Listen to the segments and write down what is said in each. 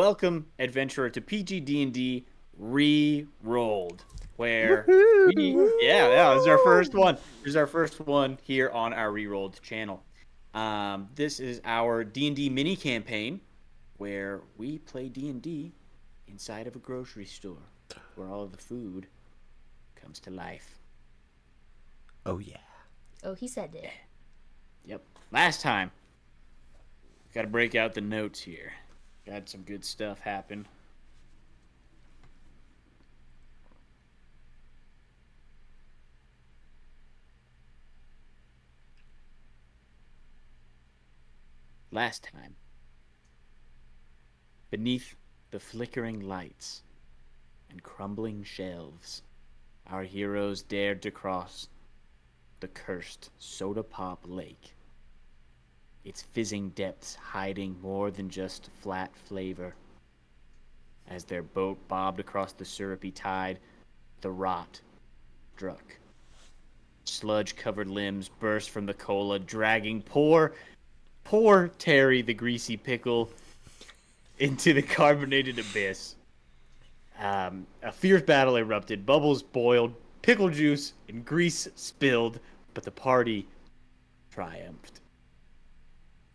Welcome, adventurer, to PGD&D ReRolled, where this is our first Woo! one. This is our first one here on our ReRolled channel. This is our D&D mini campaign, where we play D&D inside of a grocery store, where all of the food comes to life. Oh, yeah. Oh, he said it. Yep. Last time, got to break out the notes here. Got some good stuff happen. Last time, beneath the flickering lights and crumbling shelves, our heroes dared to cross the cursed soda pop lake, its fizzing depths hiding more than just flat flavor. As their boat bobbed across the syrupy tide, the rot struck. Sludge-covered limbs burst from the cola, dragging poor Terry the greasy pickle into the carbonated abyss. A fierce battle erupted, bubbles boiled, pickle juice and grease spilled, but the party triumphed.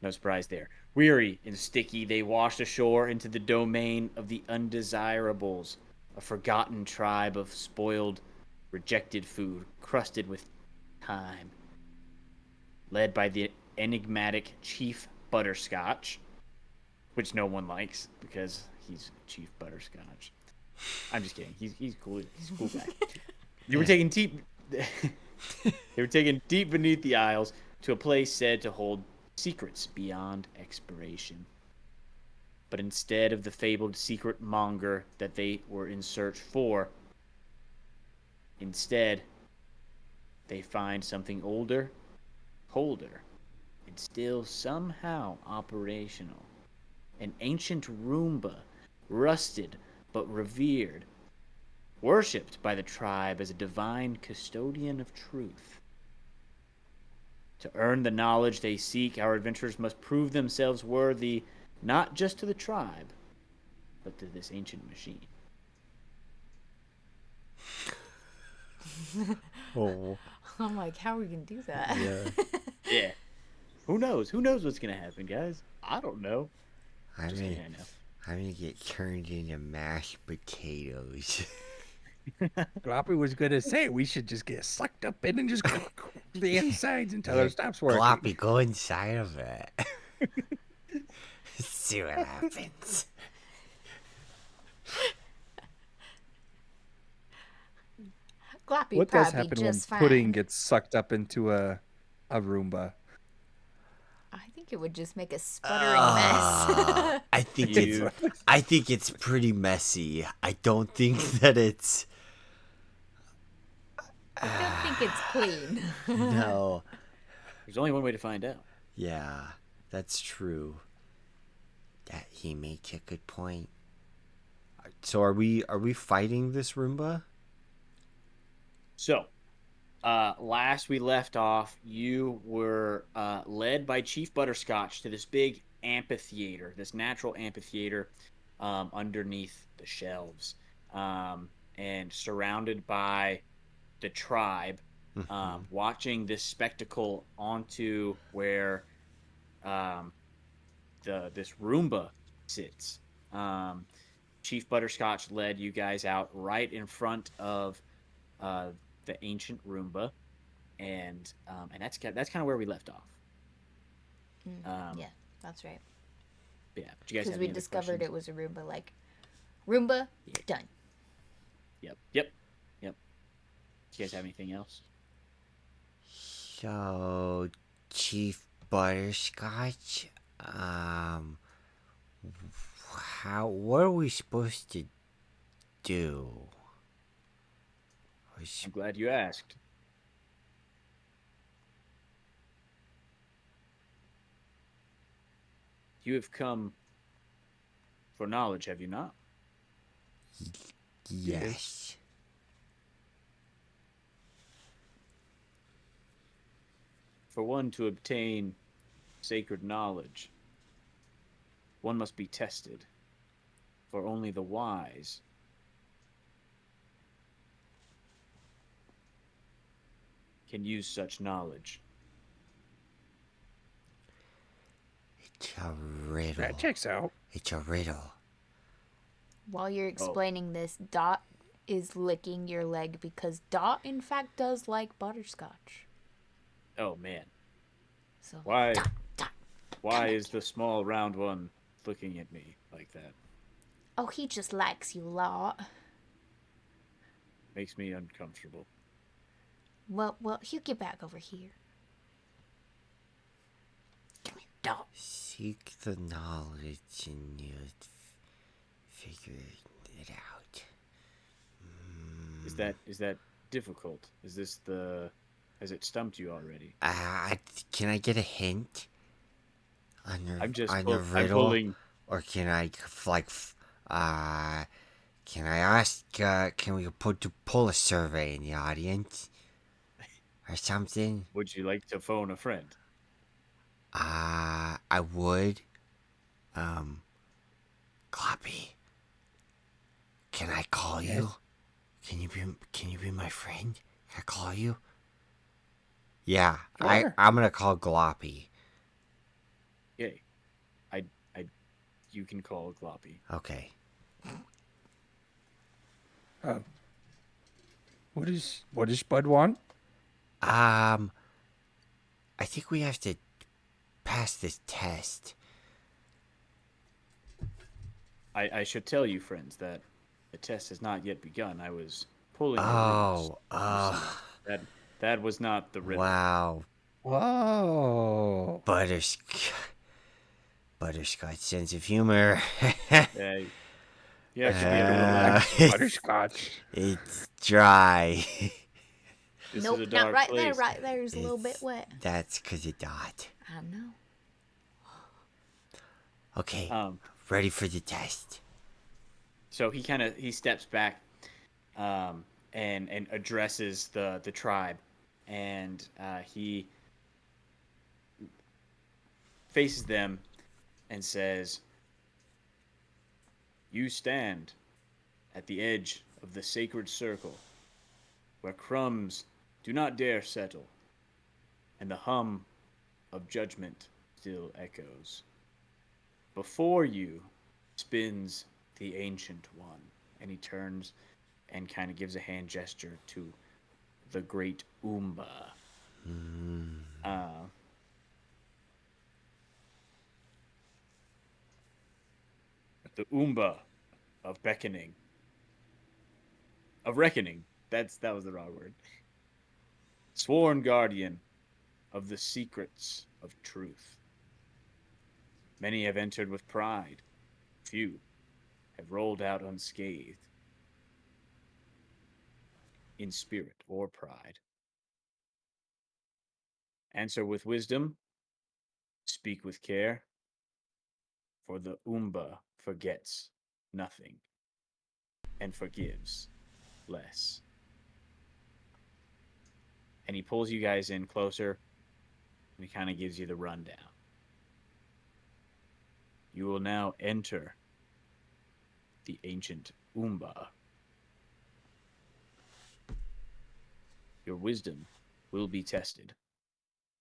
No surprise there. Weary and sticky, they washed ashore into the domain of the undesirables, a forgotten tribe of spoiled, rejected food, crusted with time. Led by the enigmatic Chief Butterscotch, which no one likes because he's Chief Butterscotch. I'm just kidding. He's cool. He's a cool guy. They were taken deep beneath the Isles to a place said to hold secrets beyond expiration. But instead of the fabled secret monger that they were in search for, instead they find something older, colder, and still somehow operational. An ancient Roomba, rusted but revered, worshipped by the tribe as a divine custodian of truth. To earn the knowledge they seek, our adventurers must prove themselves worthy not just to the tribe, but to this ancient machine. Oh, I'm like, how are we gonna do that? yeah. Yeah. Who knows? Who knows what's gonna happen, guys? I don't know. I'm Just gonna, kidding, I know. I'm gonna get turned into mashed potatoes. Gloppy was gonna say we should just get sucked up in and just the insides until Yeah, it stops working. Gloppy, go inside of it. See what happens. Gloppy What does probably happen when just pudding fine. gets sucked up into a Roomba? I think it would just make a sputtering mess. I think You it's pretty messy. I don't think that it's I don't think it's clean. no. There's only one way to find out. Yeah, that's true. That he makes a good point. So are we fighting this Roomba? So, last we left off, you were led by Chief Butterscotch to this big amphitheater, this natural amphitheater underneath the shelves, and surrounded by the tribe, watching this spectacle onto where this Roomba sits. Um, Chief Butterscotch led you guys out right in front of uh, the ancient Roomba, and that's kind of where we left off. Yeah, that's right. Yeah, but you guys Because have we any other discovered questions? it was a Roomba. Like, Roomba, done. Yep. Do you guys have anything else? So, Chief Butterscotch, um, what are we supposed to do? I'm glad you asked. You have come for knowledge, have you not? Yes. For one to obtain sacred knowledge, one must be tested. for only the wise can use such knowledge. It's a riddle. That checks out. It's a riddle. While you're explaining this, Dot is licking your leg because Dot, in fact, does like butterscotch. Oh man, So why? Dot, Dot. Why is the small round one looking at me like that? Oh, he just likes you a lot. Makes me uncomfortable. Well, you get back over here. Come here, Dot. Seek the knowledge and you'll figure it out. Is that difficult? Has it stumped you already? Can I get a hint on the I'm riddle? pulling. Or can I can I ask? Can we pull a survey in the audience or something? Would you like to phone a friend? I would. Gloppy, can I call you? Can you be my friend? Can I call you? Yeah, Sure. I'm gonna call Gloppy. Yay. You can call Gloppy. Okay. What does Spud want? I think we have to pass this test. I should tell you, friends, that the test has not yet begun. I was pulling your Oh, rings. That was not the riddle. wow. Whoa. Butterscotch sense of humor. You have to be a little lax. Butterscotch. It's dry. This Nope, is a not dark right place. there. Right there is a little bit It's- wet. That's because of Dot. I know. Okay, ready for the test. So he steps back, and addresses the tribe, and he faces them and says, "You stand at the edge of the sacred circle, where crumbs do not dare settle, and the hum of judgment still echoes. Before you spins the Ancient One," and he turns and kind of gives a hand gesture to the great OOMBA. The OOMBA of beckoning, of reckoning. That was the wrong word. Sworn guardian of the secrets of truth. Many have entered with pride. Few have rolled out unscathed, in spirit or pride. Answer with wisdom, speak with care, for the OOMBA forgets nothing and forgives less. And he pulls you guys in closer, and he kind of gives you the rundown. You will now enter the ancient OOMBA. Your wisdom will be tested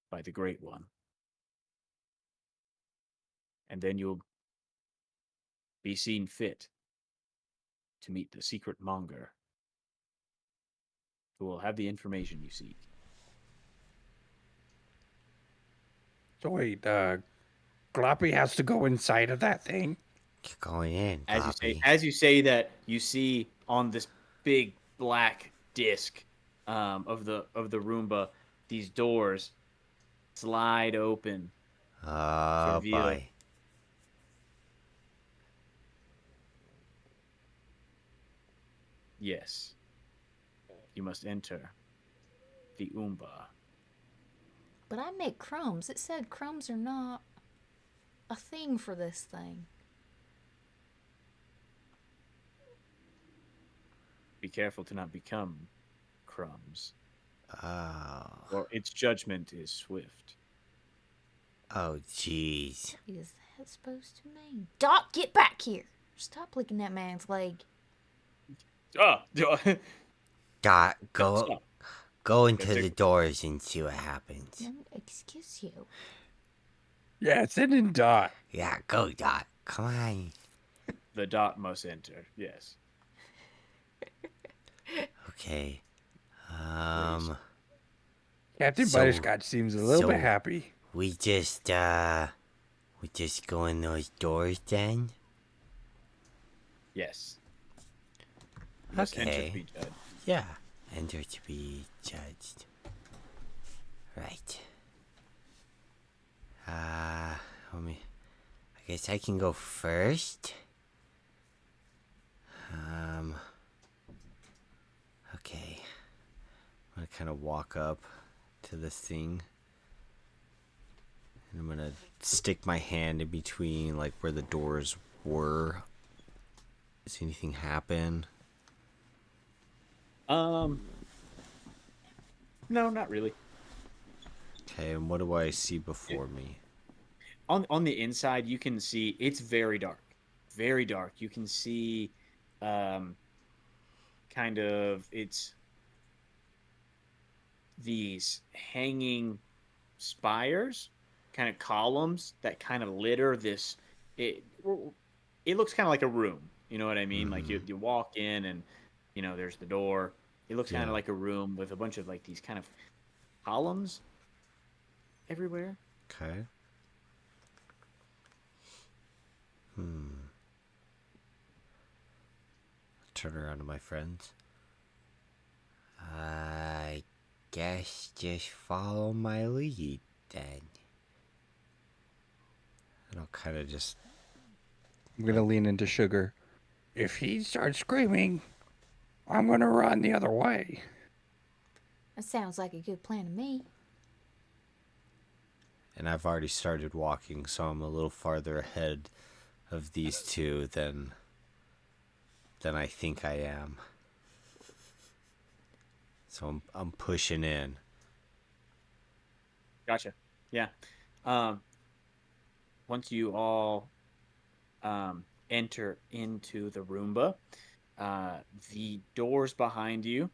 by the Great One. And then you'll be seen fit to meet the secret monger, who will have the information you seek. So wait, Gloppy has to go inside of that thing. Get going in, Gloppy. As you say that, you see on this big black disc of the Roomba, these doors slide open. Oh, reveal- boy. Yes, you must enter the OOMBA. But I make crumbs. It said crumbs are not a thing for this thing. Be careful to not become crumbs, Oh. or its judgment is swift. Oh, jeez. What is that supposed to mean? Dot, get back here. Stop licking that man's leg. Oh, Dot, stop. go into That's the it. doors and see what happens. No, excuse you. Yeah, send in Dot. Yeah, go, Dot. Come on. The dot must enter. Yes. Okay. Captain So- Butterscotch seems a little bit so- happy. We just go in those doors then? Yes. Must enter to be Okay. judged. Yeah. Enter to be judged. Right. Let me. I guess I can go first. Okay. I'm gonna kind of walk up to this thing. And I'm gonna stick my hand in between, like, where the doors were. Does anything happen? No, not really. Okay, and what do I see before me? On the inside, you can see it's very dark. Very dark. You can see kind of it's these hanging spires, kind of columns that kind of litter this it looks kind of like a room, you know what I mean? Like you walk in and there's the door. It looks kind Yeah. of like a room with a bunch of like these kind of columns everywhere. Okay. Turn around to my friends. I guess just follow my lead then. And I'll kind of just. I'm gonna lean into Sugar. If he starts screaming, I'm gonna run the other way. That sounds like a good plan to me. And I've already started walking, so I'm a little farther ahead of these two than I think I am. So I'm pushing in. Gotcha. Yeah. Once you all enter into the Roomba, the doors behind you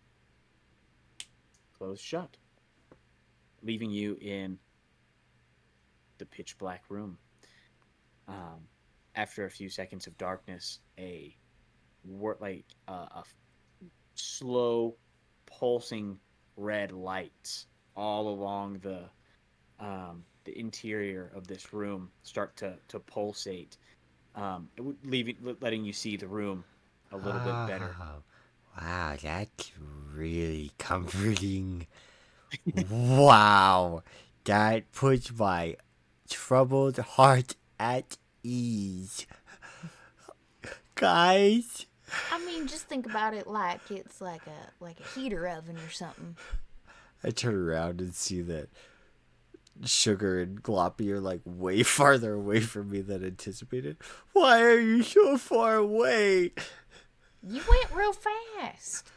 close shut, leaving you in the pitch black room. After a few seconds of darkness, a slow pulsing red lights all along the interior of this room start to pulsate, letting you see the room a little bit better. Oh, wow, that's really comforting. Wow, that puts my troubled heart at ease. Guys, I mean, just think about it like it's like a heater oven or something. I turn around and see that Sugar and Gloppy are like way farther away from me than anticipated. Why are you so far away? You went real fast.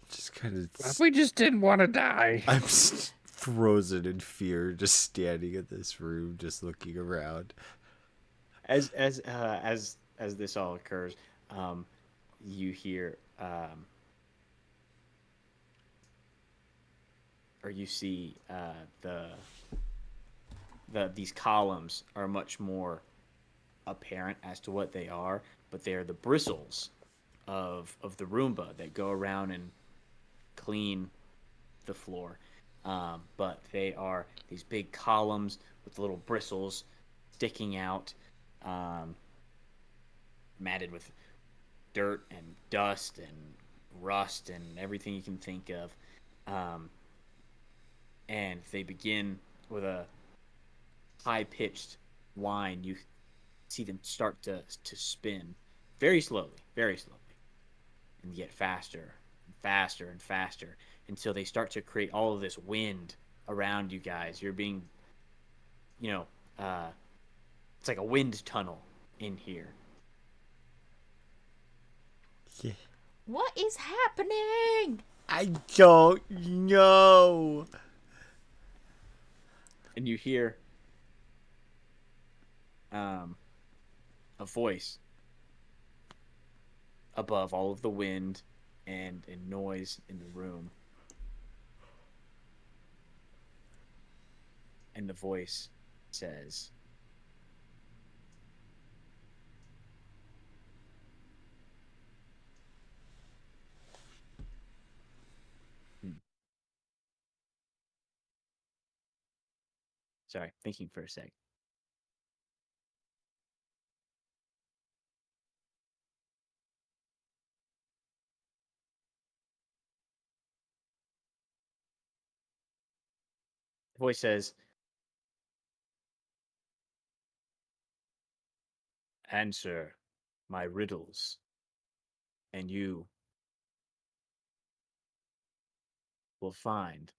Just kind of. We just didn't want to die. I'm frozen in fear, just standing in this room, just looking around. As this all occurs, you hear or you see these columns are much more apparent as to what they are, but they're the bristles of the Roomba that go around and clean the floor. But they are these big columns with little bristles sticking out, matted with dirt and dust and rust and everything you can think of. And they begin with a high-pitched whine. You see them start to spin very slowly, and get faster and faster and faster until they start to create all of this wind around you guys. You're being, it's like a wind tunnel in here. Yeah. What is happening? I don't know. And you hear a voice above all of the wind and noise in the room. And the voice says, Sorry, thinking for a sec. The voice says, answer my riddles, and you will find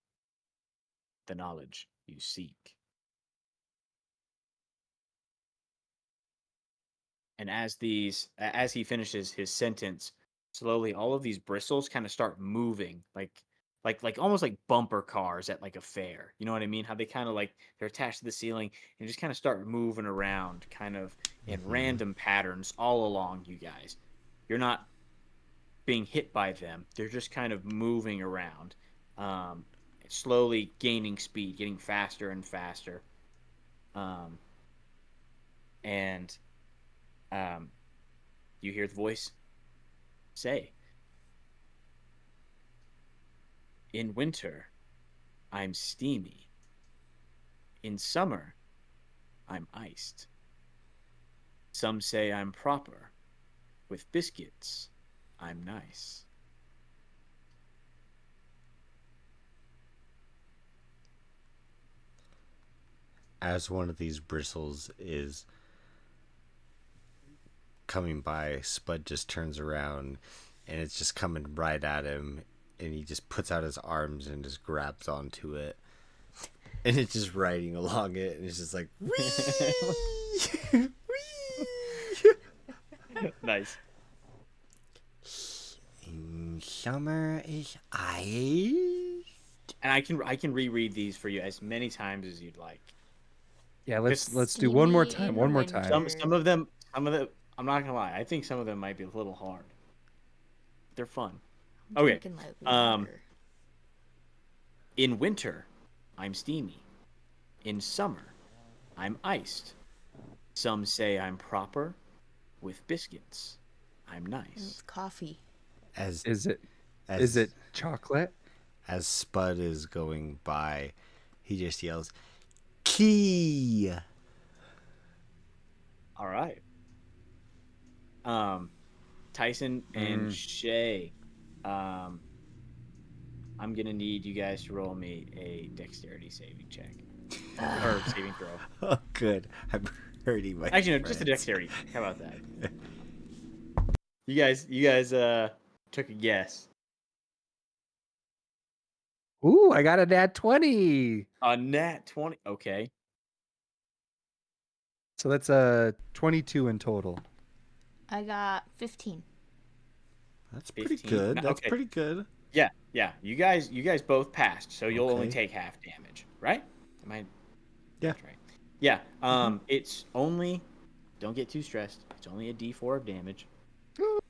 the knowledge you seek. And as he finishes his sentence, slowly all of these bristles kind of start moving, like almost like bumper cars at like a fair. You know what I mean? How they kind of like they're attached to the ceiling and just kind of start moving around, kind of in random patterns all along you guys. You're not being hit by them; they're just kind of moving around, slowly gaining speed, getting faster and faster. Um, and you hear the voice say, in winter, I'm steamy. In summer, I'm iced. Some say I'm proper. With biscuits, I'm nice. As one of these bristles is coming by, Spud just turns around and it's just coming right at him, and he just puts out his arms and just grabs onto it. And it's just riding along it, and it's just like, whee! Nice. In summer is ice. And I can reread these for you as many times as you'd like. Yeah, let's do one more Steamy time. in One more time. winter. Some of them I'm not gonna lie, I think some of them might be a little hard. They're fun. I'm Okay. drinking my water. In winter, I'm steamy. In summer, I'm iced. Some say I'm proper. With biscuits, I'm nice. It's coffee. As Is it as chocolate? as Spud is going by, he just yells, "Key!" All right. Tyson and Shay, I'm gonna need you guys to roll me a dexterity saving check or saving throw. Oh, good. I'm hurting my. Actually, no, just a friends. dexterity. How about that? You guys took a guess. Ooh, I got a nat 20. A nat 20. Okay. So that's a 22 in total. I got 15. That's pretty 15. good. That's Okay. pretty good. Yeah. You guys both passed, so you'll only Okay. take half damage, right? Am I? Yeah. That's right. Yeah. It's only. Don't get too stressed. It's only a D4 of damage. You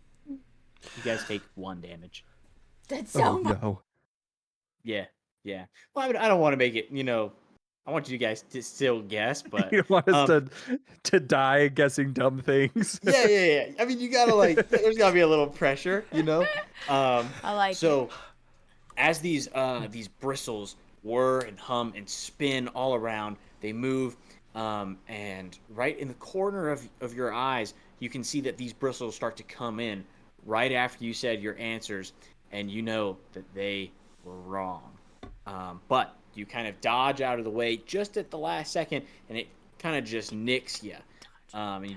guys take 1 damage. That's so Oh much. no. Yeah. Well, I don't want to make it. I want you guys to still guess, but You want us to die guessing dumb things? yeah. I mean, you gotta there's gotta be a little pressure, I like So, as these bristles whir and hum and spin all around, they move, and right in the corner of your eyes, you can see that these bristles start to come in right after you said your answers, and you know that they were wrong. But you kind of dodge out of the way just at the last second, and it kind of just nicks you. And you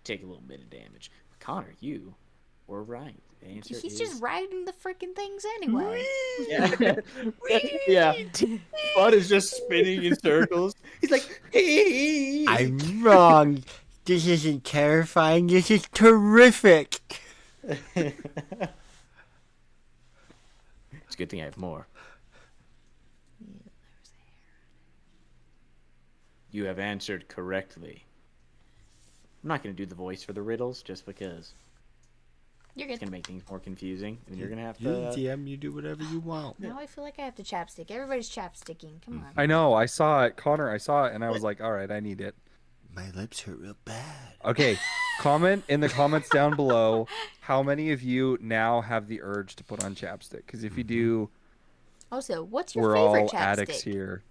take a little bit of damage. But Connor, you were right. The answer He's is... just riding the freaking things anyway. Yeah. Yeah. Spud is just spinning in circles. He's like, hey. I'm wrong. This isn't terrifying. This is terrific. It's a good thing I have more. You have answered correctly. I'm not gonna do the voice for the riddles just because You're it's good. gonna make things more confusing, and you're gonna have You to. DM, you do whatever you want. Now I feel like I have to chapstick. Everybody's chapsticking. Come on. I know. I saw it, Connor. I saw it, and I was like, all right, I need it. My lips hurt real bad. Okay, comment in the comments down below how many of you now have the urge to put on chapstick. Because if you do, Also, what's your we're favorite all chapstick? addicts here.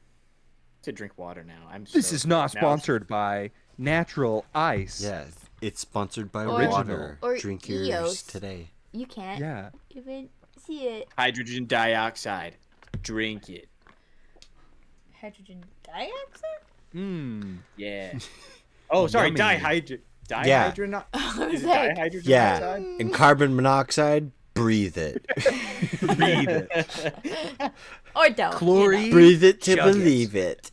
To drink water now. This so is not now- sponsored by Natural Ice. Yeah, it's sponsored by Or- water. or Drink yours Eos. today. You can't Yeah. even see it. Hydrogen dioxide. Drink it. Hydrogen dioxide? Mmm. Yeah. Oh, sorry. Yummy. Dihydrogen. Yeah. Dihydrogen. I was Is it like, dihydrogen Yeah. dioxide? And carbon monoxide, breathe it. Breathe it. or don't. Chlorine. Breathe it to Chug it. believe it.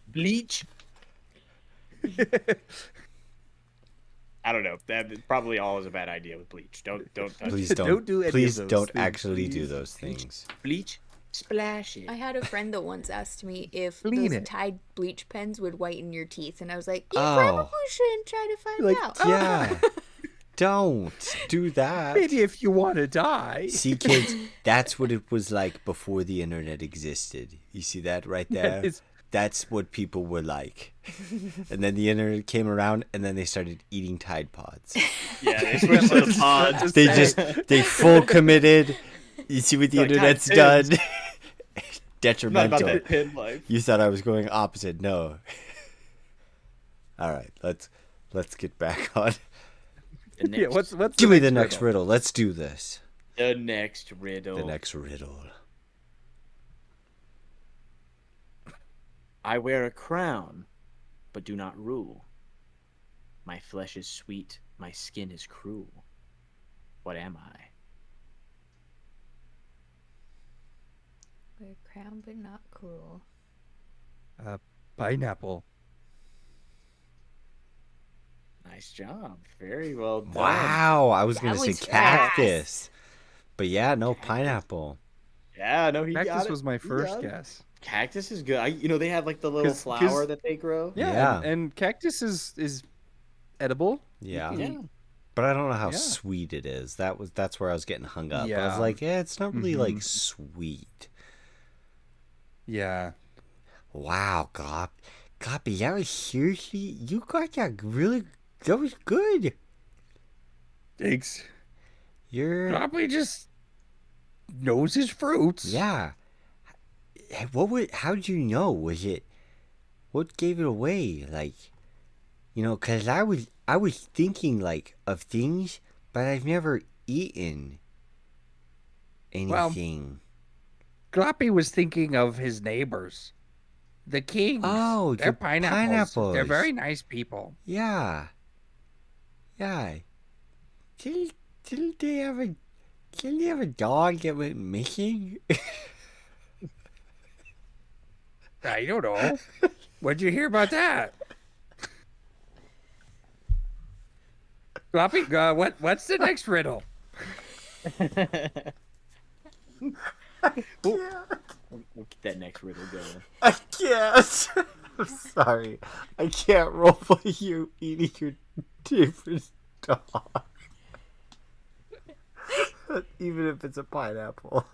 Bleach. I don't know. That probably all is a bad idea with bleach. Don't touch Please it. don't. Don't do any of please those don't things, actually do please. those things. Bleach. Splash it. I had a friend that once asked me if Clean those it. Tide bleach pens would whiten your teeth, and I was like, you Oh. probably shouldn't try to find Like, out. Yeah. Don't do that. Maybe if you want to die. See, kids, that's what it was like before the internet existed. You see that right there? It's- That's what people were like. And then the internet came around, and then they started eating Tide Pods. Yeah, they switched to the pods. They full committed. You see what the Like internet's Tide done? Pins. Not about Detrimental. that pin life. You thought I was going opposite. No. All right, let's get back on. The next, Yeah, what's Give me the next riddle. Let's do this. the next riddle. The next riddle. I wear a crown, but do not rule. My flesh is sweet, my skin is cruel. What am I? Wear a crown, but not cruel. Pineapple. Nice job. Very well done. Wow, I was That going to say was cactus. But yeah, no, pineapple. Yeah, no, he got Cactus it. was my He first got it. guess. Cactus is good. They have like the little 'Cause- flower that they grow. Yeah, Yeah. And cactus is edible. Yeah. Yeah. But I don't know how Yeah. sweet it is. That's where I was getting hung up. I Yeah. was like, yeah, it's not really like Mhm. sweet. Yeah. Wow, Gloppy, that was seriously, you got that that was good. Thanks. You're, Probably just knows his fruits. yeah. How'd you know? What gave it away? Like, cause I was thinking like of things, but I've never eaten Well, anything. Gloppy was thinking of his neighbors, the kings. Oh, they're the pineapples. They're pineapples. very nice people. Yeah. Yeah. Didn't they have a dog that went missing? I don't know. What'd you hear about that? Gloppy, what's the next riddle? We'll get that next riddle going. I can't. I'm sorry. I can't roleplay you eating your neighbor's dog. Even if it's a pineapple.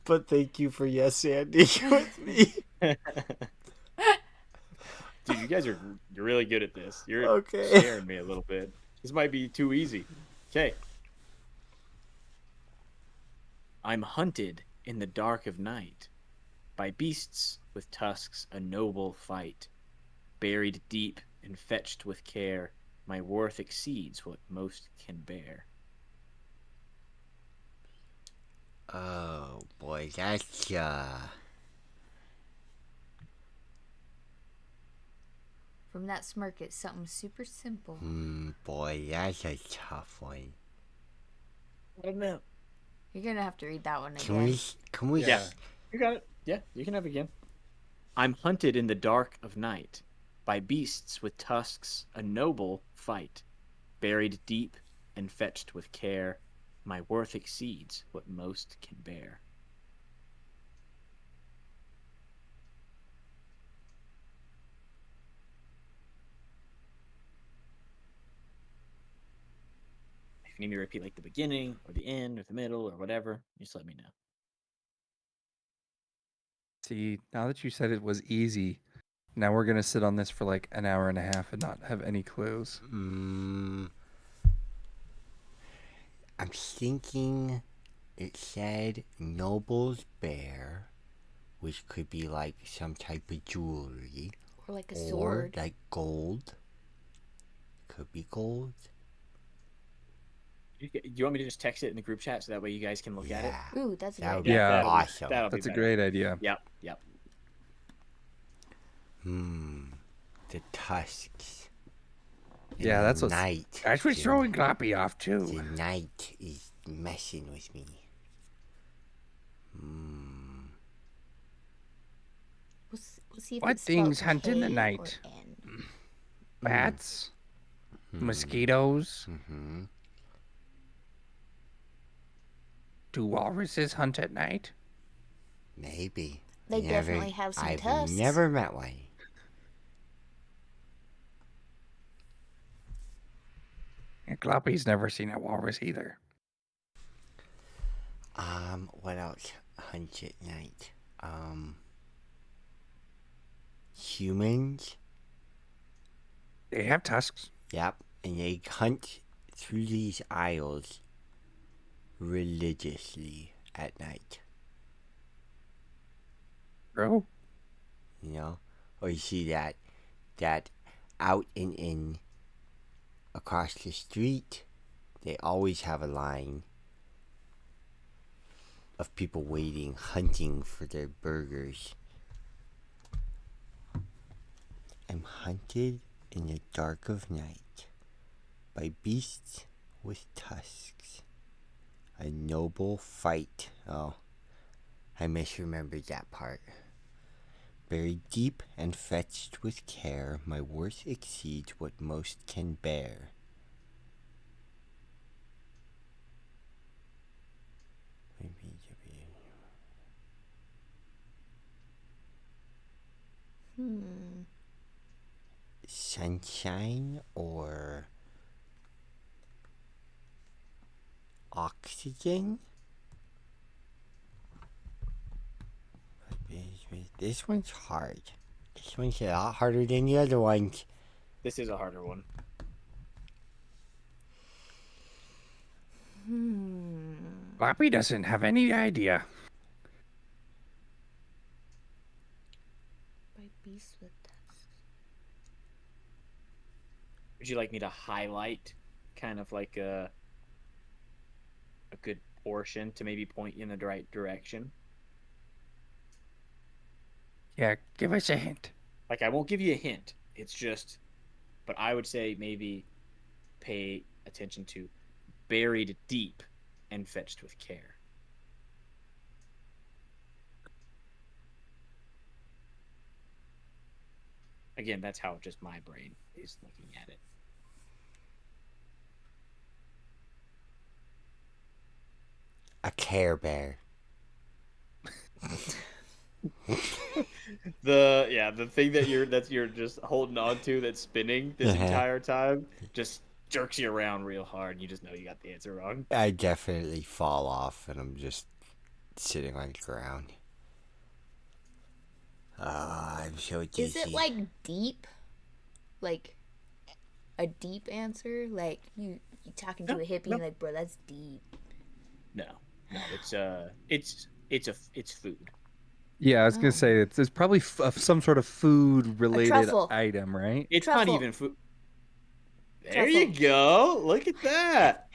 But thank you for yes anding with me. Dude, you guys you're really good at this. You're Okay. scaring me a little bit. This might be too easy. Okay. I'm hunted in the dark of night by beasts with tusks, a noble fight. Buried deep and fetched with care, my worth exceeds what most can bear. Oh boy, that's From that smirk, it's something super simple. boy, that's a tough one. I don't know. You're gonna have to read that one Can again. we Yeah. You got it. Yeah, you can have it again. I'm hunted in the dark of night by beasts with tusks, a noble fight. Buried deep and fetched with care, my worth exceeds what most can bear. you need me to repeat like the beginning or the end or the middle or whatever, just let me know. See, now that you said it was easy, now we're gonna sit on this for like an hour and a half and not have any clues. I'm thinking it said Noble's Bear, which could be like some type of jewelry. Or like a or sword. like gold. Could be gold. Do you want me to just text it in the group chat so that way you guys can look at it? Ooh, that's a That would great be idea. Yeah. awesome. That'll That's be a better. great idea. Yep. The tusks. And Yeah, the that's what's. night. That's what's The- throwing Gloppy off The too. night is messing with me. We'll see if What it's spelled things hunt in the K or night? N. Bats, mosquitoes. Do walruses hunt at night? Maybe. They definitely have some I've tusks. never met one. And Gloppy's never seen a walrus either. What else hunts at night? Humans. They have tusks. Yep. And they hunt through these aisles religiously at night. Bro. You know? Or you see that out and in across the street, they always have a line of people waiting, hunting for their burgers. I'm hunted in the dark of night by beasts with tusks. A noble fight. Oh, I misremembered that part. Buried deep and fetched with care, my worth exceeds what most can bear. Sunshine or oxygen? This one's hard. This one's a lot harder than the other ones. This is a harder one. Gloppy doesn't have any idea. By beasts with tusks. Would you like me to highlight kind of like a good portion to maybe point you in the right direction? Yeah, give us a hint. Like, I won't give you a hint. It's just, but I would say maybe pay attention to buried deep and fetched with care. Again, that's how just my brain is looking at it. A Care Bear. The thing that you're just holding on to that's spinning this entire time just jerks you around real hard and you just know you got the answer wrong. I definitely fall off and I'm just sitting on the ground. I'm so dizzy. Is it like deep? Like a deep answer? Like you talking to a hippie and like, bro, that's deep. No, it's food. Yeah, I was gonna say it's probably some sort of food-related truffle. item, right? It's Truffle. not even food. There Truffle. you go. Look at that.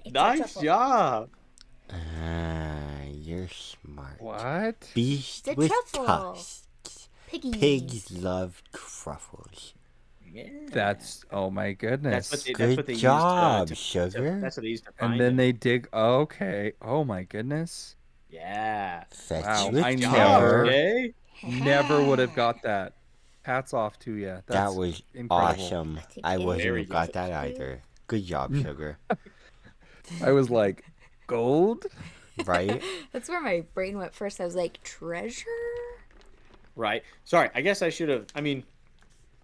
It's a Nice truffle. job. You're smart. What? Beast It's a with truffle. tusks. Piggies. Pigs love truffles. Yeah. That's oh my goodness. That's Good what they job, used sugar. that's what they used to find And then them. they dig. Okay. Oh my goodness. Yeah. Fetch Wow, with I Job, never- Shay. Never would have got that. Hats off to you. That's That was incredible. awesome. That's I okay. wouldn't Very have got good. that either. Good job, sugar. I was like, gold? Right? That's where my brain went first. I was like, treasure? Right. Sorry. I guess I should have. I mean,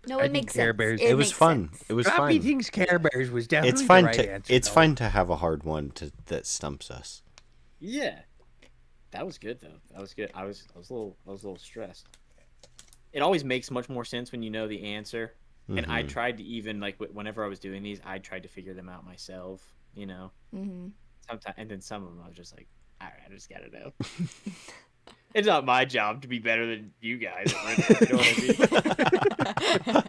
No, I it think makes Care sense. Bears- It was makes fun. sense. It was Gloppy fun. thinks Care Bears was definitely It's fun the right to answer. it's though. fun to have a hard one that stumps us. Yeah, that was good though. That was good. I was a little stressed. It always makes much more sense when you know the answer. And I tried to even like whenever I was doing these, I tried to figure them out myself. You know, sometimes, and then some of them I was just like, all right, I just gotta know. It's not my job to be better than you guys. You know what I mean?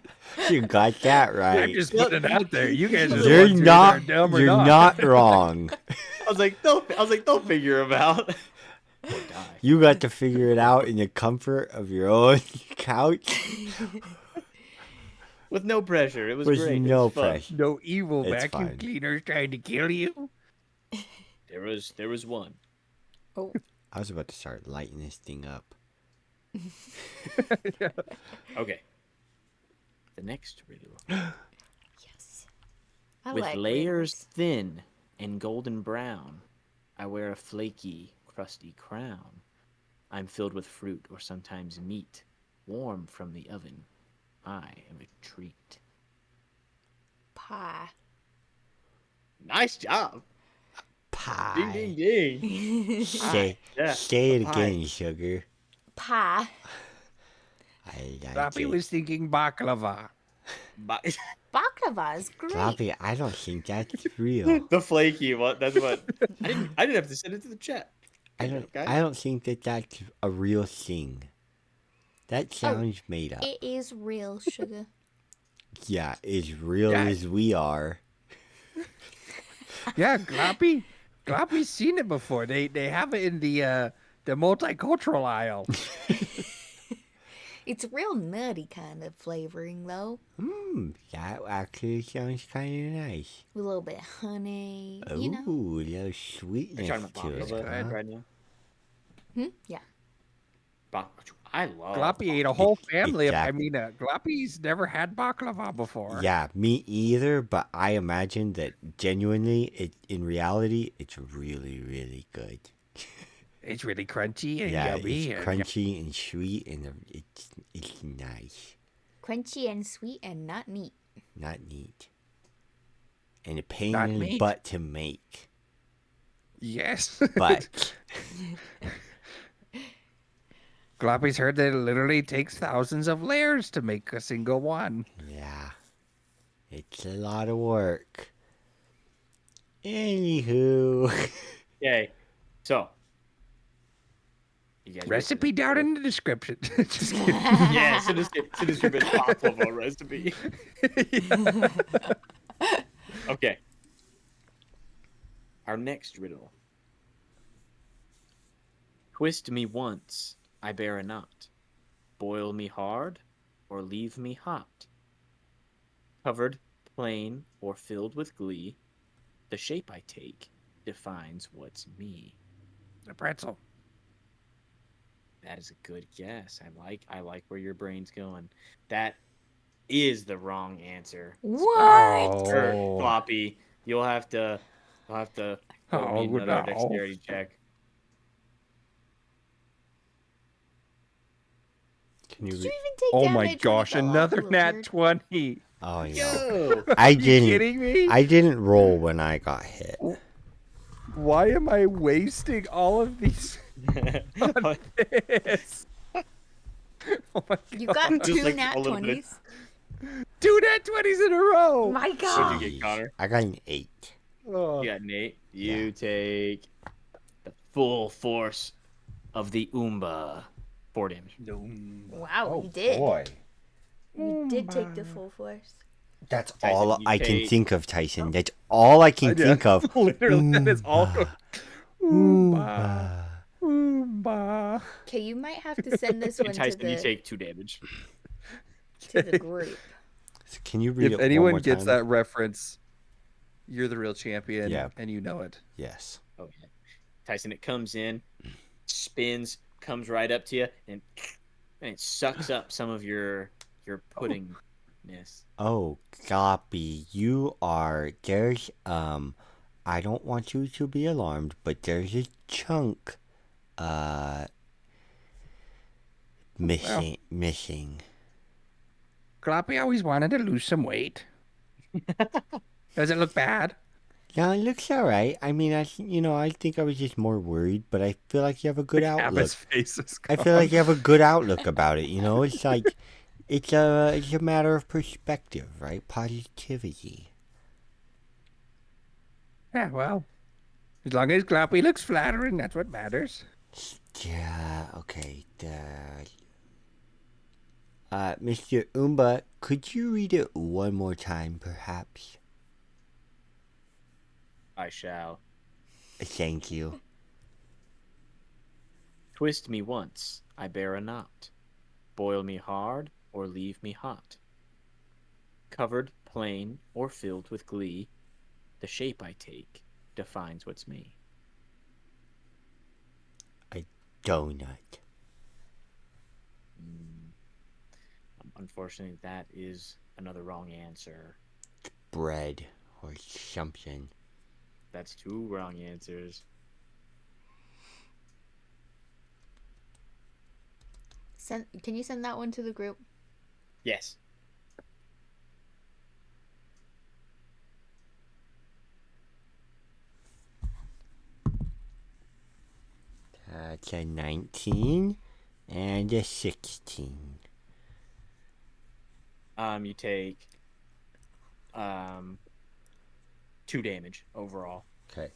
You got that right. I'm just putting it out there. You guys are the You're ones who not. are dumb or You're not. not wrong. I was like, they'll figure them out. Or die. You got to figure it out in the comfort of your own couch With no pressure. It was with great. no It was fun. pressure. No evil It's vacuum fine. cleaners trying to kill you. There was one. Oh, I was about to start lighting this thing up. Okay. The next riddle. yes. I With like layers riddles. thin and golden brown, I wear a flaky, crusty crown. I'm filled with fruit or sometimes meat, warm from the oven. I am a treat. Pie. Nice job. Pie. Ding, ding, ding. Say, Yeah, say it a pie. again, sugar. Pie. I like Gloppy it. was thinking baklava. Baklava is great. Gloppy, I don't think that's real. The flaky one. That's what. I didn't have to send it to the chat. I don't think that's a real thing. That sounds made up. It is real sugar. Yeah, as real Yeah. as we are. Yeah, Gloppy's seen it before. They have it in the multicultural aisle. It's real nutty kind of flavoring though. That actually sounds kind of nice. With a little bit of honey. Ooh, You know? a little Are you sweetness talking about to it. baklava Huh? right now? Yeah. I love. Gloppy ate a whole family. Exactly. Gloppy's never had baklava before. Yeah, me either, but I imagine that genuinely, in reality, it's really, really good. It's really crunchy and Yeah, yummy. it's and- crunchy and sweet, and it's nice. Crunchy and sweet and not neat. Not neat. And a pain Not in the meat. butt to make. Yes. But Gloppy's heard that it literally takes thousands of layers to make a single one. yeah, it's a lot of work. Anywho, Okay, so. You guys ready for Recipe this? down in the description. Just kidding. Yeah, send us your best baklava recipe. Okay. Our next riddle. Twist me once, I bear a knot. Boil me hard, or leave me hot. Covered, plain, or filled with glee, the shape I take defines what's me. A pretzel. That is a good guess. I like where your brain's going. That is the wrong answer. What? Or Oh. Gloppy. You'll have to throw me Oh, another no. dexterity check. can you? Did you even take Oh damage my when it gosh, fell off, another little nat turd? 20. Oh no, Yo! I You didn't. kidding me? I didn't roll when I got hit. Why am I wasting all of these on this? Oh my You god. got Just two like nat a little bit. 20s. 2 nat 20s in a row. My What'd god. you get, Connor? I got an 8. Oh. You got Nate. You take the full force of the OOMBA. 4 damage. Wow, you did. Boy, You did take the full force. that's Tyson, all you I can take- think of, Tyson. That's all I can Yeah, think of. Literally, that is all. Oomba. Oomba. Okay, you might have to send this one And to Tyson, you the take 2 damage. group. Can you read it If one anyone more gets time? that reference, you're the real champion, Yeah. and you know it. Yes. Oh yeah. Tyson, it comes in, spins, comes right up to you, and it sucks up some of your puddingness. Oh, Gloppy, you are there's I don't want you to be alarmed, but there's a chunk missing. Gloppy always wanted to lose some weight. Does it look bad? Yeah, it looks all right. I mean, I think I was just more worried, but I feel like you have a good outlook. Abba's face is I gone. feel like you have a good outlook about it. It's like it's a matter of perspective, right? Positivity. Yeah, well, as long as Gloppy looks flattering, that's what matters. Yeah. Okay. Mr. OOMBA, could you read it one more time, perhaps? I shall. Thank you. Twist me once, I bear a knot. Boil me hard, or leave me hot. Covered, plain, or filled with glee, the shape I take defines what's me. A donut. Unfortunately, that is another wrong answer. Bread or something. That's 2 wrong answers. Can you send that one to the group? Yes. That's a 19 and a 16. You take 2 damage overall. Okay.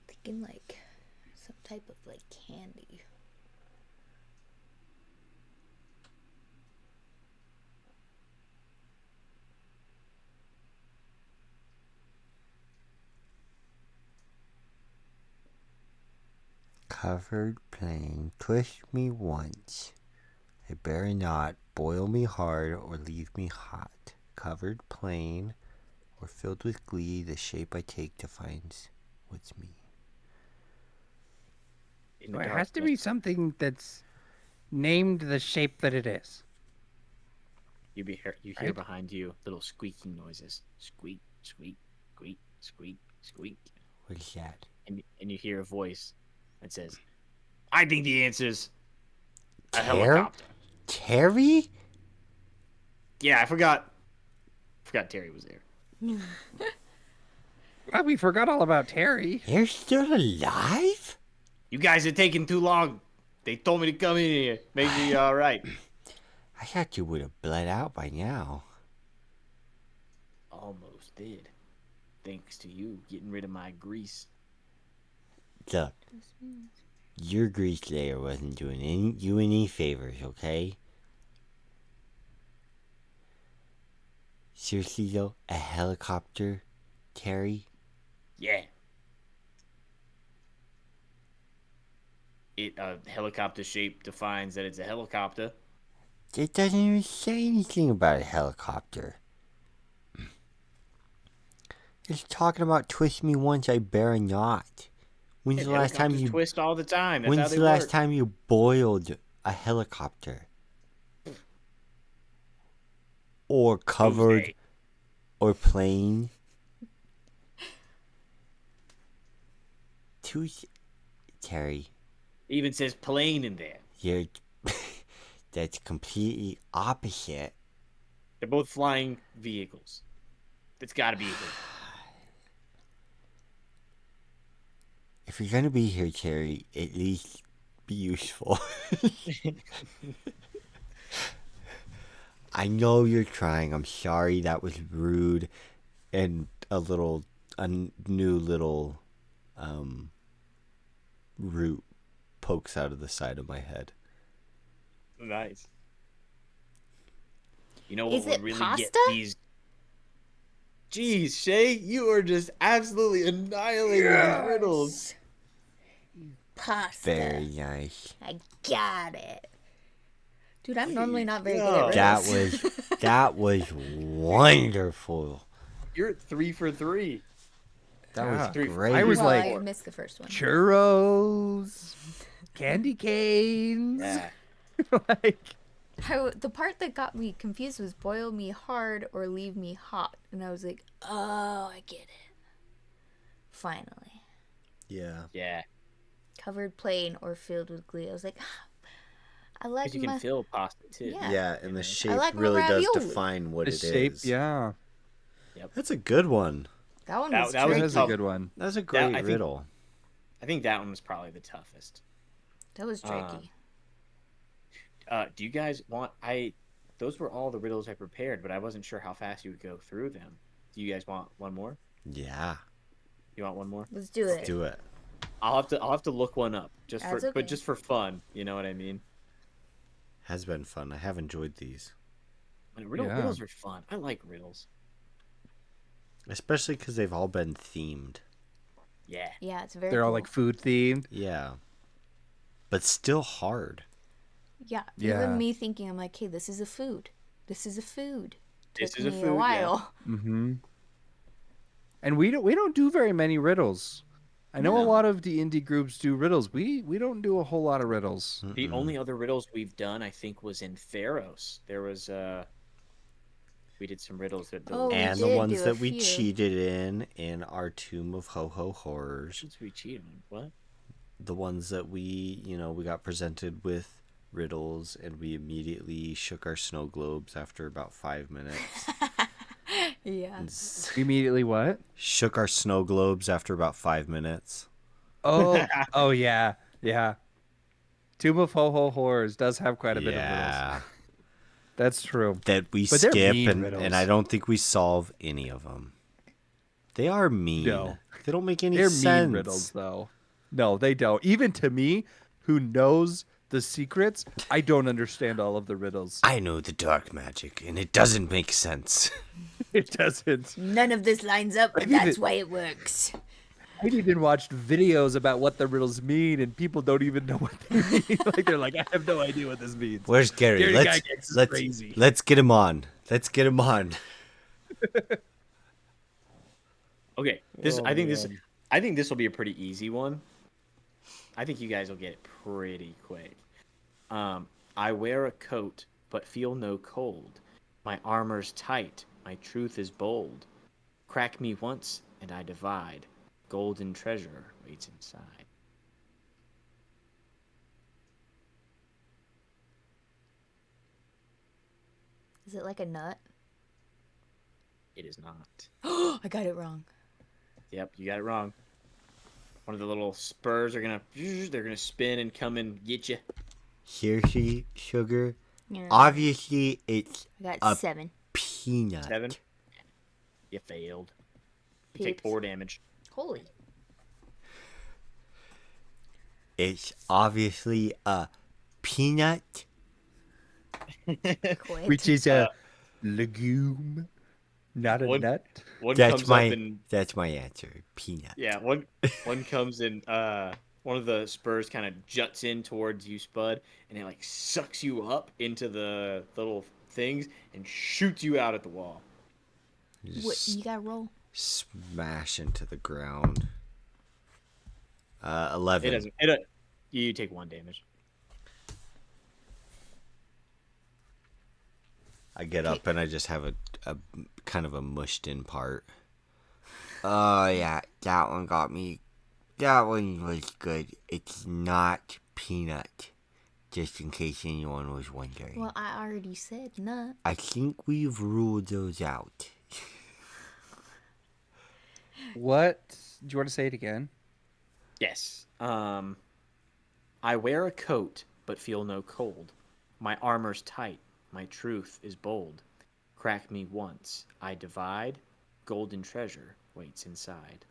Thinking like some type of like candy. Covered plain, twist me once. I bear a knot, boil me hard, or leave me hot. Covered plain, or filled with glee, the shape I take defines what's me. In Well, the it has to be darkness, something that's named the shape that it is. you hear Right? behind you little squeaking noises. Squeak, squeak, squeak, squeak, squeak. What is that? And you hear a voice that says, I think the answer's a Ter- helicopter. Terry? Yeah, I forgot Terry was there. Well, we forgot all about Terry. They're still alive? You guys are taking too long. They told me to come in here. Make me all right. I thought you would have bled out by now. Almost did. Thanks to you getting rid of my grease. Look, your grease layer wasn't doing you any favors, okay? Seriously though, a helicopter, Terry? Yeah. A helicopter shape defines that it's a helicopter. It doesn't even say anything about a helicopter. It's talking about twist me once I bear a knot. When's the last time Helicopters you twist all the time. That's how When's they the last work. time you boiled a helicopter? Or covered Tuesday. or plain? Tuesday. Terry, Even says plane in there. you're that's completely opposite. They're both flying vehicles. It's got to be a thing. If you're gonna be here, Terry, at least be useful. I know you're trying. I'm sorry that was rude, and a new little root pokes out of the side of my head. Nice. You know what Is would it really pasta? get these? Jeez, Shay, you are just absolutely annihilating these riddles. Pasta. Very nice. I got it. Dude, I'm normally not very Yeah. good at riddles. That was wonderful. You're 3 for 3. That Yeah. was 3 for great. I was well, like- I missed the first one. Churros, candy canes. Yeah. Like, The part that got me confused was boil me hard or leave me hot. And I was like, oh, I get it. Finally. Yeah. Yeah. Covered plain or filled with glee. I was like, I like Because you can fill pasta too. Yeah. Yeah, and the shape like my really does ravioli. define what The it shape, is. yeah. Yep. That's a good one. That one That- was that was tricky. That is a tough. good one. That's a I great think- riddle. I think that one was probably the toughest. That was tricky. Do you guys want? Those were all the riddles I prepared, but I wasn't sure how fast you would go through them. Do you guys want one more? Yeah. You want one more? Let's do it. Do it. I'll have to look one up That's okay. but just for fun. You know what I mean? Has been fun. I have enjoyed these. And Yeah. riddles are fun. I like riddles. Especially because they've all been themed. Yeah. Yeah, it's very They're all cool. like food themed. Yeah. But still hard. Yeah, Yeah. even me thinking, I'm like, hey, this is a food. This is a food. This Took is a me food, yeah. while. Mm-hmm. And we don't do very many riddles. I know a No. lot of the indie groups do riddles. We don't do a whole lot of riddles. The only other riddles we've done, I think, was in Pharos. There was we did some riddles that. Oh, we And the did ones do a that we few. cheated in our Tomb of Ho-Ho Horrors. Since we cheated on what? The ones that we got presented with riddles and we immediately shook our snow globes after about 5 minutes. Yeah. Immediately what? Shook our snow globes after about 5 minutes. Oh, oh yeah, yeah. Tomb of Ho-Ho Horrors does have quite a bit of riddles. Yeah. That's true. That we But they're skip mean and riddles. I don't think we solve any of them. They are mean. No. They don't make any They're sense. mean riddles, though. No, they don't. Even to me, who knows the secrets, I don't understand all of the riddles. I know the dark magic and it doesn't make sense. It doesn't. None of this lines up, but I need that's it. why it works. I even watched videos about what the riddles mean, and people don't even know what they mean. Like they're like, I have no idea what this means. Where's Gary? Gary Let's Gygax is let's crazy. let's get him on. Let's get him on. Okay, Oh, I think man. this will be a pretty easy one. I think you guys will get it pretty quick. I wear a coat but feel no cold. My armor's tight, my truth is bold. Crack me once and I divide. Golden treasure waits inside. Is it like a nut? It is not. I got it wrong. Yep, you got it wrong. One of the little spurs are they're gonna spin and come and get you. Hershey sugar. Yeah. Obviously, it's I got a 7. peanut. 7. You failed. You take Peeps. 4 damage. Holy. It's obviously a peanut. Quit. Which is a legume, not a One- nut. One That's comes my up and that's my answer. Peanut. yeah, one comes in. One of the spurs kind of juts in towards you, Spud, and it like sucks you up into the little things and shoots you out at the wall. You What, just you gotta roll. smash into the ground. 11. It doesn't. You take 1 damage. I get up and I just have a kind of a mushed in part. Oh yeah, that one got me. That one was good. It's not peanut. Just in case anyone was wondering. Well, I already said nut. I think we've ruled those out. What? Do you want to say it again? Yes. I wear a coat but feel no cold. My armor's tight. My truth is bold. Crack me once, I divide. Golden treasure waits inside.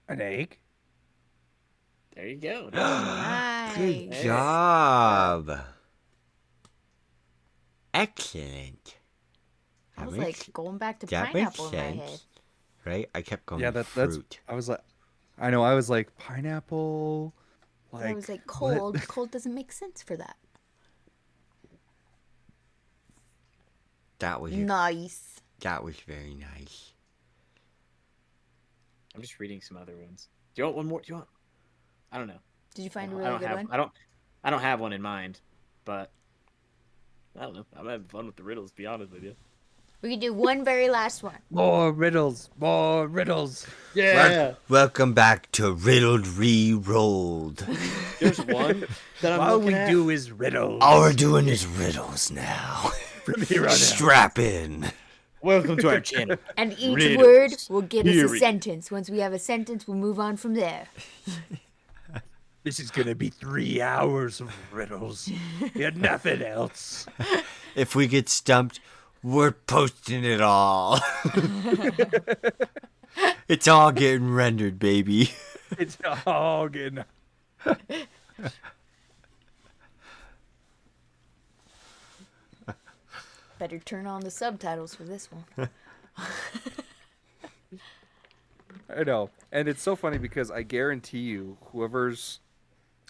An egg? There you go. Nice. Good job. Excellent. I was That like makes- going back to that makes pineapple in my head. sense. Right? I kept going Yeah, with that's. fruit. I was like, I know. I was like pineapple. I was like what? cold. Cold doesn't make sense for that. That was Nice. that was very nice. I'm just reading some other ones. Do you want one more? Do you want? I don't know. Did you find a I really don't good have. one? I don't have one in mind, but I don't know. I'm having fun with the riddles. To be honest with you. We can do one very last one. More riddles. More riddles. Welcome back to Riddled ReRolled. There's one that I'm All looking we at. do is riddles. All we're doing is riddles now. From here on out. Strap in. Welcome to our channel. And each Riddles. word will get us a Period. sentence. Once we have a sentence, we'll move on from there. This is gonna be 3 hours of riddles. Yeah, nothing else. If we get stumped, we're posting it all. It's all getting rendered, baby. It's all getting. Better turn on the subtitles for this one. I know, and it's so funny because I guarantee you, whoever's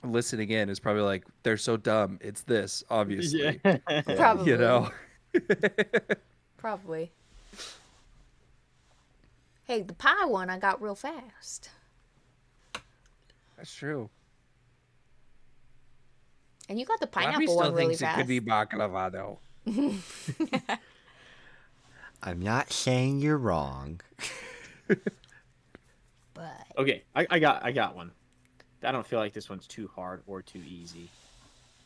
listening in is probably like, "They're so dumb." It's this, obviously. Probably. You know. Probably. Hey, the pie one I got real fast. That's true. And you got the Gloppy pineapple still one really thinks fast. it could be baklava, though. I'm not saying you're wrong. But Okay, I got one. I don't feel like this one's too hard or too easy.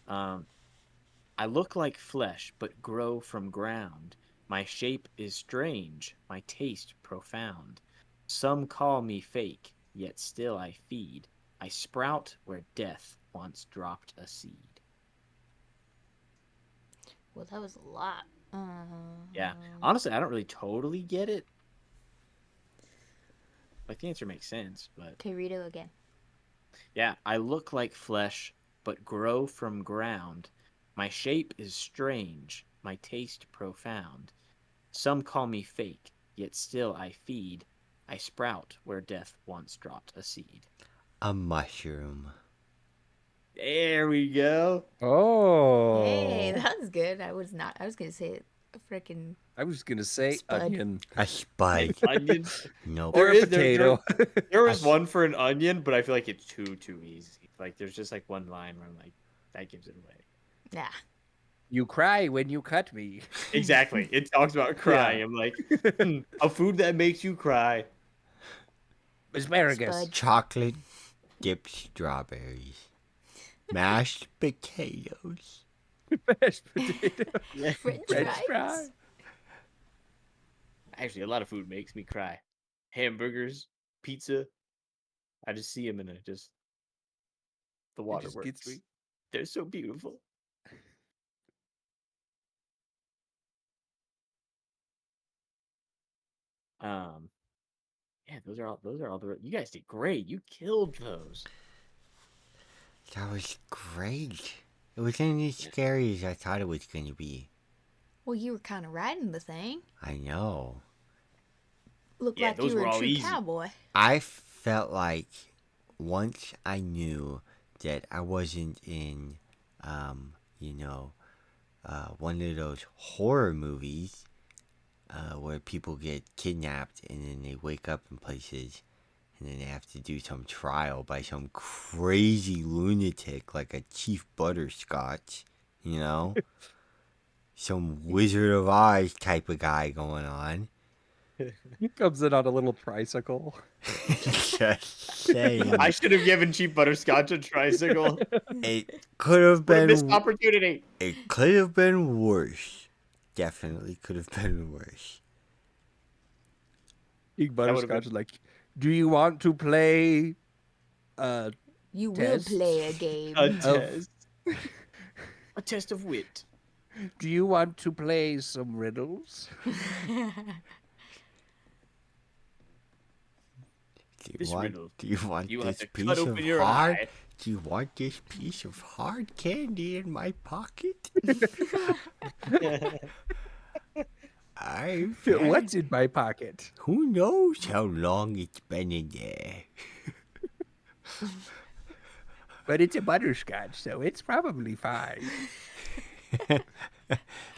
I look like flesh, but grow from ground. My shape is strange, my taste profound. Some call me fake, yet still I feed. I sprout where death once dropped a seed. well, that was a lot. Yeah, honestly, I don't really totally get it. Like, the answer makes sense, but Okay, read it again. yeah, I look like flesh, but grow from ground. My shape is strange, my taste profound. Some call me fake, yet still I feed. I sprout where death once dropped a seed. A mushroom. There we go. Oh. Hey, that was good. I was gonna say a freaking. I was gonna say Spud. onion A spud. Onion. Nope. or a There- potato. There was one for an onion, but I feel like it's too easy. Like, there's just like one line where I'm like, that gives it away. Nah. You cry when you cut me. Exactly. It talks about crying. I'm like, a food that makes you cry. Asparagus. Spud. Chocolate dipped strawberries. Mashed potatoes. Mashed potato. French French fries. fry. Actually, a lot of food makes me cry. Hamburgers, pizza. I just see them and the It water just gets works. me. They're so beautiful. Yeah, those are all the. You guys did great. You killed those. That was great. It wasn't as scary as I thought it was going to be. Well, you were kind of riding the thing. I know. Looked Yeah, like those you were were a all true easy. cowboy. I felt like once I knew that I wasn't in, one of those horror movies where people get kidnapped and then they wake up in places and then they have to do some trial by some crazy lunatic like a Chief Butterscotch, you know? Some Wizard of Oz type of guy going on. He comes in on a little tricycle. Just saying. I should have given Chief Butterscotch a tricycle. It could have What a missed been. opportunity. It could have been worse. Definitely could have been worse. Big would've Butterscotch been- is like, do you want to play? You Test. will play a game. A test. A test of wit. Do you want to play some riddles? Do you This want? riddle, Do you want you have this to piece cut of open your hard? eye. Do you want this piece of hard candy in my pocket? I've had- What's in my pocket? Who knows how long it's been in there? But it's a butterscotch, so it's probably fine.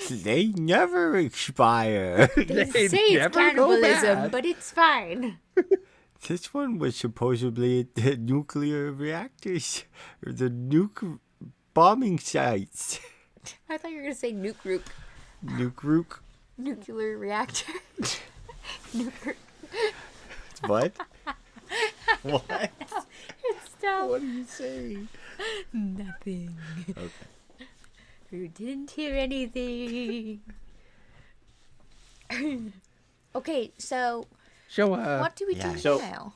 They never expire. They They say it's never go cannibalism, bad. but it's fine. This one was supposedly at the nuclear reactors or the nuke bombing sites. I thought you were gonna say nuke rook. Nuke rook. Nuclear reactor. Nuke. What? What? Stop. What are you saying? Nothing. Okay. You didn't hear anything. Okay, so Show up. what do we yeah. do So- now?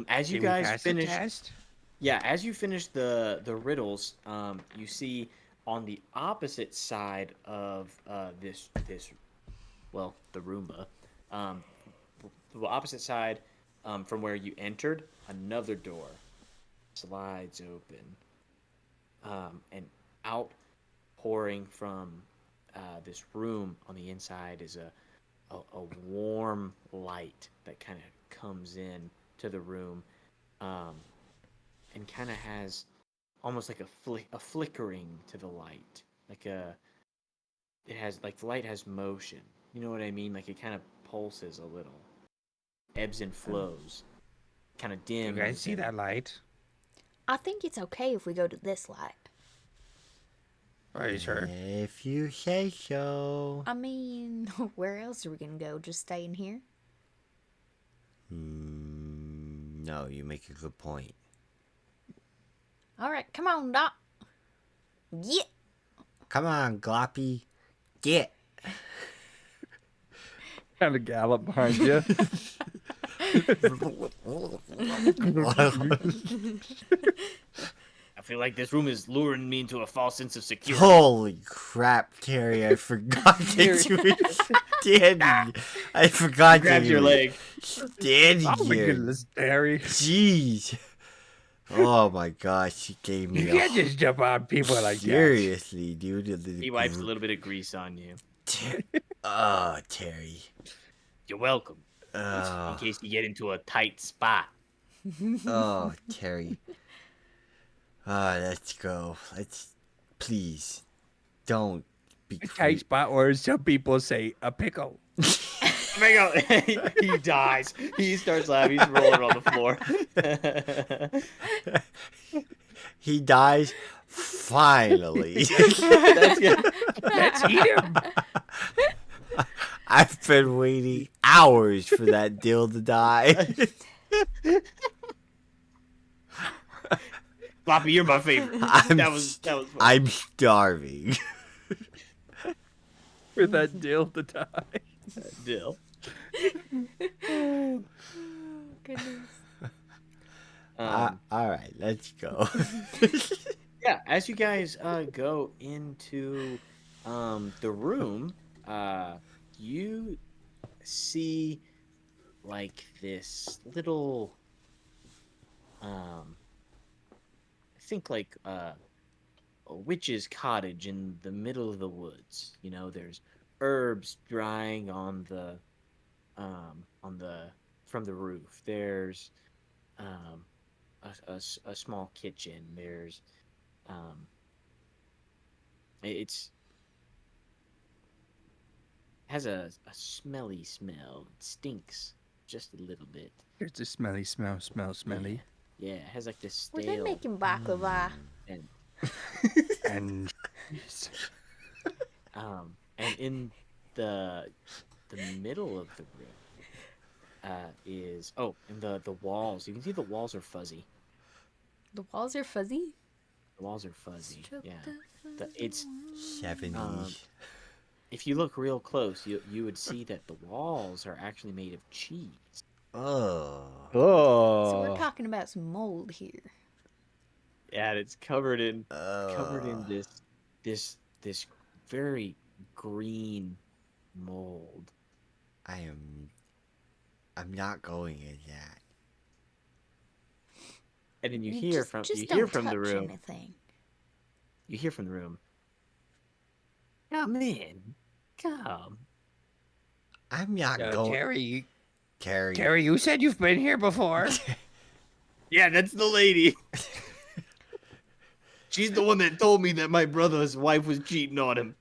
As you Did we guys pass the finish, test? yeah, as you finish the riddles, you see on the opposite side of this well, the Roomba, the opposite side from where you entered, another door slides open, and outpouring from this room on the inside is a warm light that kind of comes in to the room, and kind of has almost like a flickering to the light, like it has like the light has motion. You know what I mean? Like it kind of pulses a little, ebbs and flows, kind of You dims. guys see and- that light? I think it's okay if we go to this light. Are you sure? If you say so. I mean, where else are we gonna go? Just stay in here? No, you make a good point. All right, come on, Doc. Yeah. Come on, Gloppy. Get. Kind of gallop behind you. I feel like this room is luring me into a false sense of security. Holy crap, Terry! I forgot that you were standing. I forgot Grabs that your you were leg. standing Oh my here. goodness, Terry. Jeez. Oh my gosh, she gave me You a can't just jump on people like that. seriously, dude. He wipes a little bit of grease on you. Oh, Terry. You're welcome. In Oh, case you get into a tight spot. oh, Terry. Let's go. Please, don't be A tight creepy. spot, or some people say a pickle. He dies. He starts laughing. He's rolling on the floor. He dies. Finally. That's good. Let's eat him. I've been waiting hours for that deal to die. Gloppy, you're my favorite. I'm That was fun. I'm starving. For that deal to die. Dill. Goodness. All right, let's go. Yeah, as you guys go into the room, you see like this little, I think like a witch's cottage in the middle of the woods. You know, there's herbs drying on the from the roof. There's a small kitchen. There's it's has a smelly smell. It stinks just a little bit. Here's the smelly smell, smelly. Yeah, it has like this Were stale they making baklava? and And and in the middle of the room is and the walls. You can see the walls are fuzzy. The walls are fuzzy? The walls are fuzzy. Choke Yeah. the It's 70s. if you look real close, you would see that the walls are actually made of cheese. Oh. So we're talking about some mold here. Yeah, and it's covered in Oh. this very green mold. I'm not going in that. And then you just hear don't from the touch room. anything. You hear from the room. Come in. Come. I'm not going. Terry, Terry. Terry, you said you've been here before. Yeah, that's the lady. She's the one that told me that my brother's wife was cheating on him.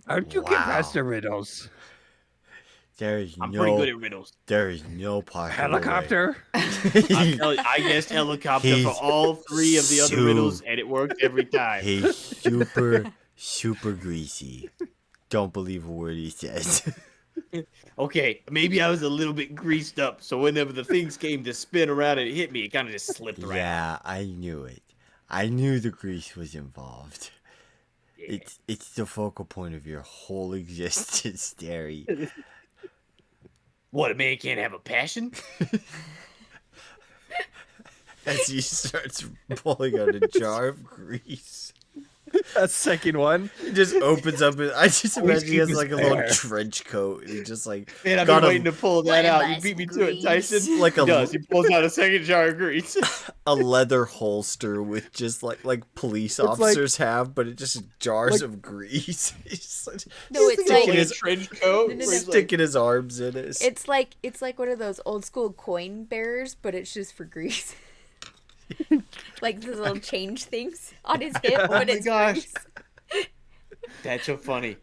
How'd you get past Wow. the riddles? I'm pretty good at riddles. There is no possible Helicopter. I guessed helicopter for He's all 3 of the other riddles, and it worked every time. He's super greasy. Don't believe a word he says. Okay, maybe I was a little bit greased up, so whenever the things came to spin around and hit me, it kind of just slipped right out. Yeah, I knew it. I knew the grease was involved. Yeah. It's the focal point of your whole existence, Terry. What, a man can't have a passion? As he starts pulling out a jar of grease. That second one. He just opens up and I just Always imagine he keep has his like a little hair. trench coat and he just like Man, I've got been waiting to pull that Wanna out. buy You beat me some to it, Tyson. grease? Like He a- does. He pulls out a second jar of grease. a leather holster with just like police like- officers have, but it just jars like- of grease. He's like, No, it's sticking like his trench coat. No, no, where no. he's like, sticking his arms in it. it's like one of those old school coin bearers, but it's just for grease. Like those little change things on his hip Oh when my it's gosh. grease. That's so funny.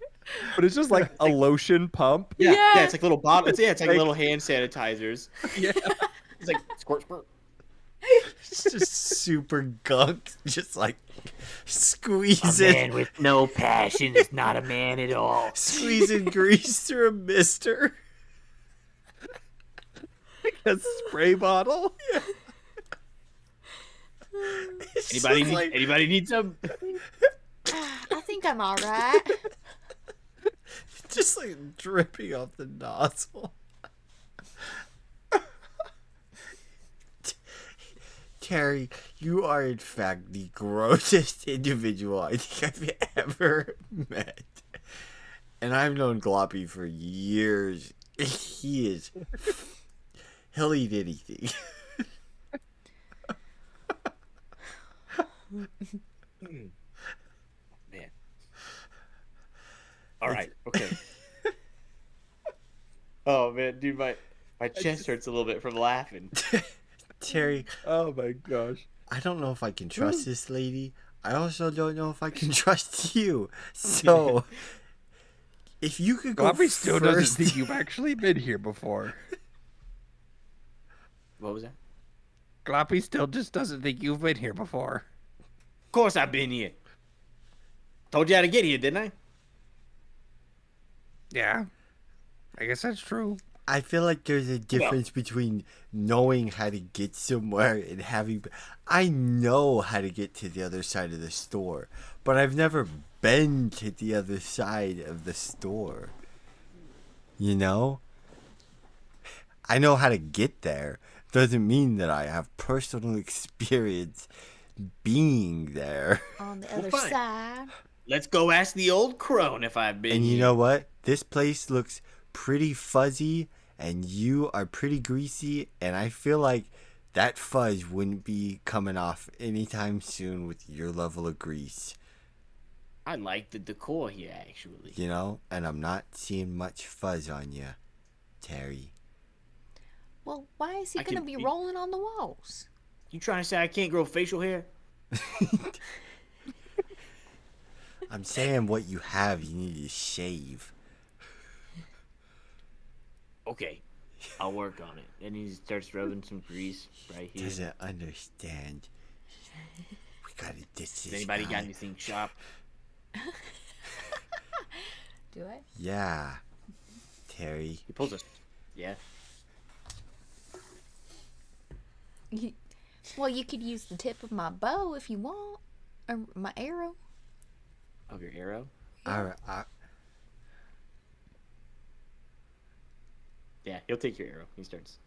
But it's just like a lotion pump. Yeah, Yeah. it's like little bottle. It's like Like- little hand sanitizers. Yeah. It's like squirt, squirt. It's just super gunk, just like squeezing with no passion is not a man at all. squeezing grease through a mister. A spray bottle. It's Anybody just need, like- anybody need some? I think I'm all right. just like dripping off the nozzle. Terry, you are in fact the grossest individual I think I've ever met. And I've known Gloppy for years. He'll eat anything. Man. All right. Okay. Oh man, dude, my chest hurts a little bit from laughing. Terry, Oh my gosh. I don't know if I can trust this lady. I also don't know if I can trust you. So, if you could go Gloppy still doesn't first, think you've actually been here before. What was that? Gloppy still just doesn't think you've been here before. Of course I've been here. Told you how to get here, didn't I? Yeah. I guess that's true. I feel like there's a difference between knowing how to get somewhere and having. I know how to get to the other side of the store, but I've never been to the other side of the store. You know? I know how to get there. Doesn't mean that I have personal experience being there. On the other fine. side. Let's go ask the old crone if I've been And you here. know what? This place looks pretty fuzzy, and you are pretty greasy, and I feel like that fuzz wouldn't be coming off anytime soon with your level of grease, I like the decor here, actually. you know? And I'm not seeing much fuzz on you, Terry. Well, why is he I gonna can be be- rolling on the walls? You trying to say I can't grow facial hair? I'm saying what you have, you need to shave. Okay, I'll work on it. And he starts rubbing some grease right here. Doesn't understand. We gotta ditch this Has anybody guy. got anything sharp? Do I? Yeah, Terry. He pulls us. Yeah. Well, you could use the tip of my bow if you want, or my arrow. Of your arrow? All right. Yeah, he'll take your arrow. He starts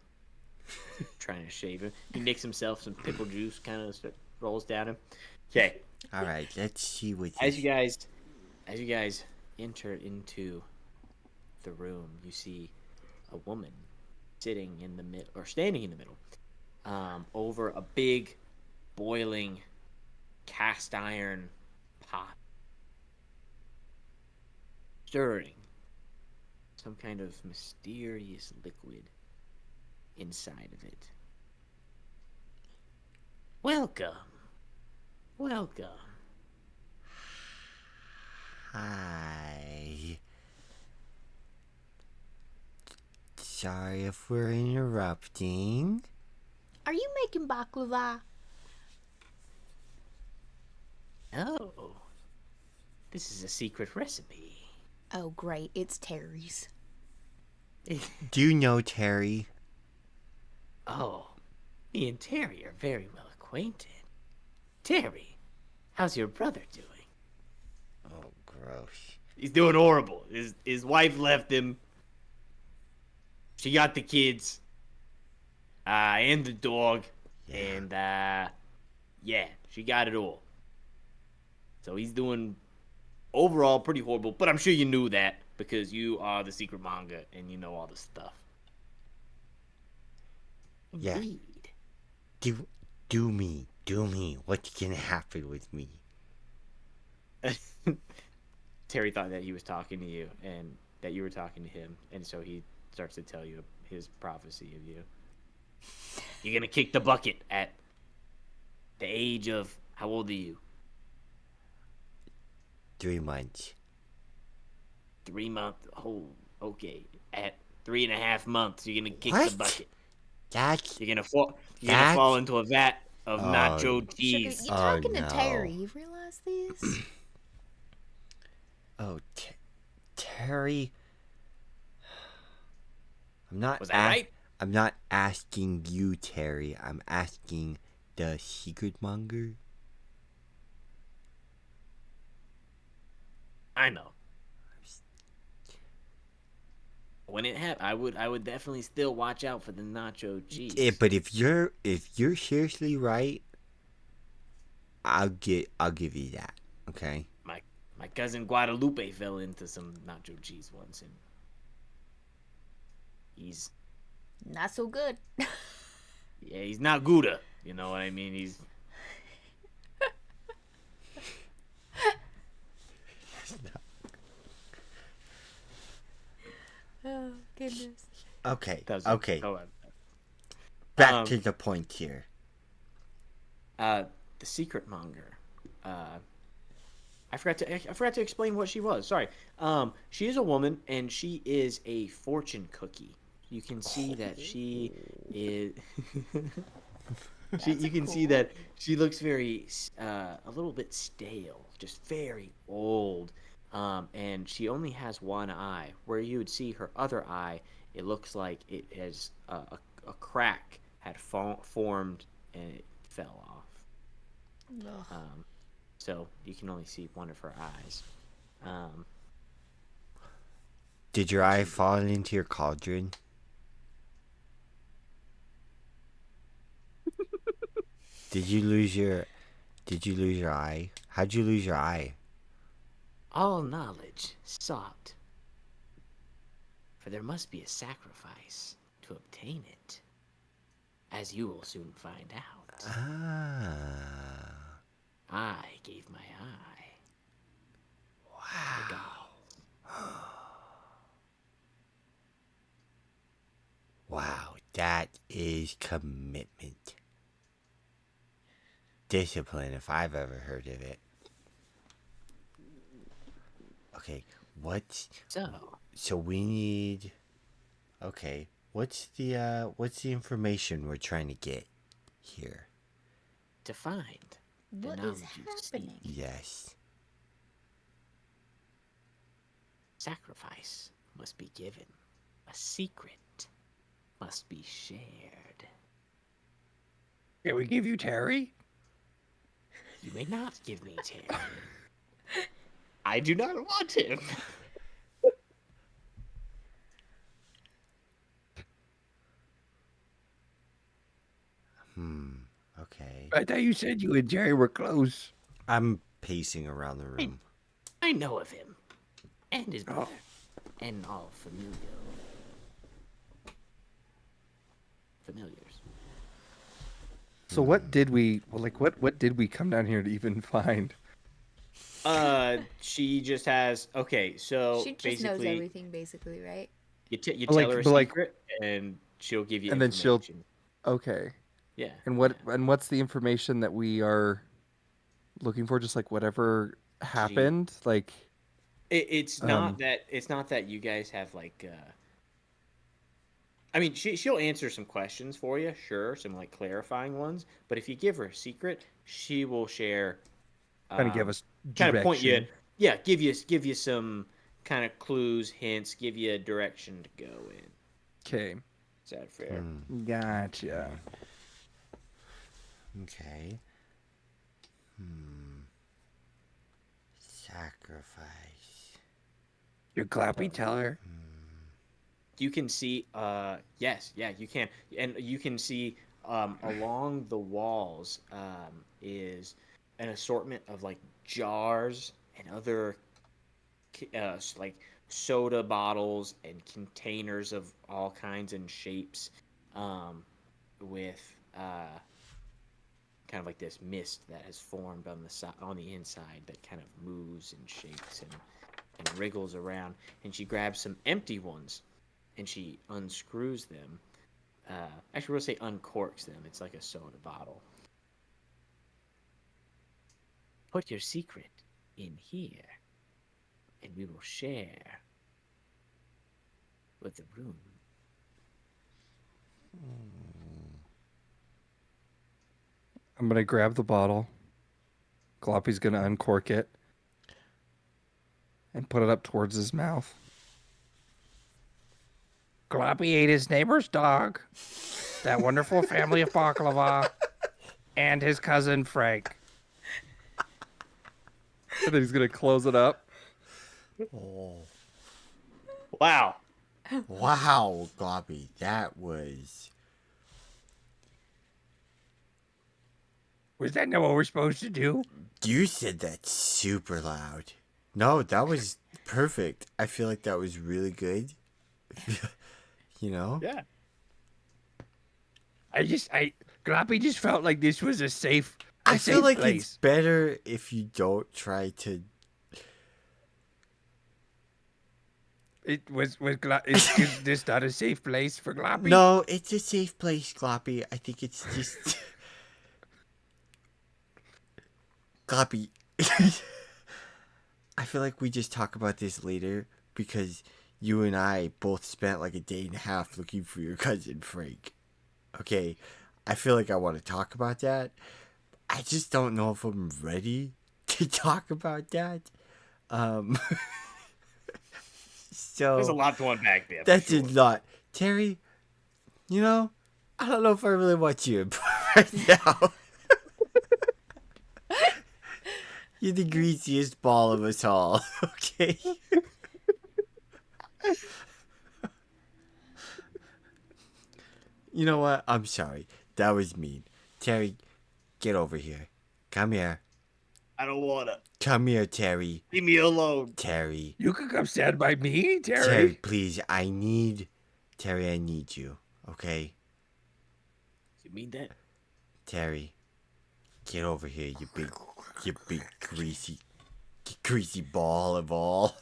trying to shave him. He nicks himself some pickle juice, kind of rolls down him. Okay, All right. Let's see what. as you guys enter into the room, you see a woman sitting in the middle, or standing in the middle, over a big, boiling, cast iron pot, stirring some kind of mysterious liquid inside of it. Welcome. Hi. sorry if we're interrupting. Are you making baklava? Oh, this is a secret recipe. Oh, great. It's Terry's. Do you know Terry? Oh, me and Terry are very well acquainted. Terry, how's your brother doing? Oh, gross. He's doing horrible. His wife left him. She got the kids, and the dog, Yeah. and yeah, she got it all. So he's doing overall pretty horrible. But I'm sure you knew that because you are the secret manga and you know all this stuff. Yeah. Indeed. Do me. What's gonna happen with me? Terry thought that he was talking to you and that you were talking to him, and so he starts to tell you his prophecy of you. You're gonna kick the bucket at the age of, how old are you? 3 months. 3 months. Oh, okay. At 3.5 months, you're gonna kick What? the bucket. That's You're gonna fall into a vat of nacho Sugar, cheese. you're Oh, talking to no. Terry. You realize this? oh Terry. I'm not. Was that right? I'm not asking you, Terry. I'm asking the secret monger. I know. When it happened, I would definitely still watch out for the nacho cheese. Yeah, but if you're seriously right, I'll give you that. Okay. My cousin Guadalupe fell into some nacho cheese once, and he's Not so good. he's not Gouda. You know what I mean? He's Oh, goodness. Okay. that was Okay. Go on. Back to the point here. The secret monger. I forgot to explain what she was. Sorry. She is a woman, and she is a fortune cookie. You can see that she is. You can see that she looks very a little bit stale, just very old. And she only has one eye. Where you would see her other eye, it looks like it has a crack had formed and it fell off. Ugh. So you can only see one of her eyes. Did your eye fall into your cauldron? Did you lose your eye? How'd you lose your eye? All knowledge sought, for there must be a sacrifice to obtain it, as you will soon find out. Ah. I gave my eye. Wow. Wow, that is commitment. Discipline, if I've ever heard of it. Okay, so we need. Okay, what's the information we're trying to get here? To find the What is knowledge you seek, happening? Yes. sacrifice must be given. A secret must be shared. Can we give you Terry? You may not give me Terry. I do not want him. Okay. I thought you said you and Jerry were close. I'm pacing around the room. I know of him. And his brother. And all familiars. So what did we what did we come down here to even find? She just has so She just basically knows everything, basically, right? you But tell her a like- secret and she'll give you And then she'll- information. Okay. Yeah. And what's the information that we are looking for? Just like whatever happened? Like It's not that you guys have like I mean, she'll answer some questions for you, sure, some like clarifying ones. But if you give her a secret, she will share, Kind of give us kind of point you, direction. yeah, give you some kind of clues, hints, give you a direction to go in. Okay. Is that fair? Gotcha. Okay. Sacrifice. Your Gloppy, tell her. You can see, yes, yeah, you can, and you can see along the walls is an assortment of like jars and other like soda bottles and containers of all kinds and shapes, with kind of like this mist that has formed on the inside that kind of moves and shakes and wriggles around. And she grabs some empty ones and she unscrews them. Actually, we'll say uncorks them. It's like a soda bottle. Put your secret in here, and we will share with the room. I'm gonna grab the bottle. Gloppy's gonna uncork it and put it up towards his mouth. Gloppy ate his neighbor's dog, that wonderful family of baklava, and his cousin Frank. And then he's gonna close it up. Oh. Wow. Wow, Gloppy, that was... Was that not what we're supposed to do? You said that super loud. No, that was perfect. I feel like that was really good. You know? Yeah. Gloppy just felt like this was a safe I feel like place. it's better if you don't try to... Is this not a safe place for Gloppy? No, it's a safe place, Gloppy. I think it's just... Gloppy. I feel like we just talk about this later because you and I both spent like a day and a half looking for your cousin Frank. Okay, I feel like I want to talk about that. I just don't know if I'm ready to talk about that. So There's a lot to unpack there. that's a lot. Terry, you know, I don't know if I really want you right now. You're the greasiest ball of us all, okay? You know what? I'm sorry. That was mean. Terry, get over here. Come here. I don't wanna. Come here, Terry. Leave me alone. Terry. You can come stand by me, Terry. Terry, please. Terry, I need you, okay? You mean that? Terry, get over here, you big greasy ball of all.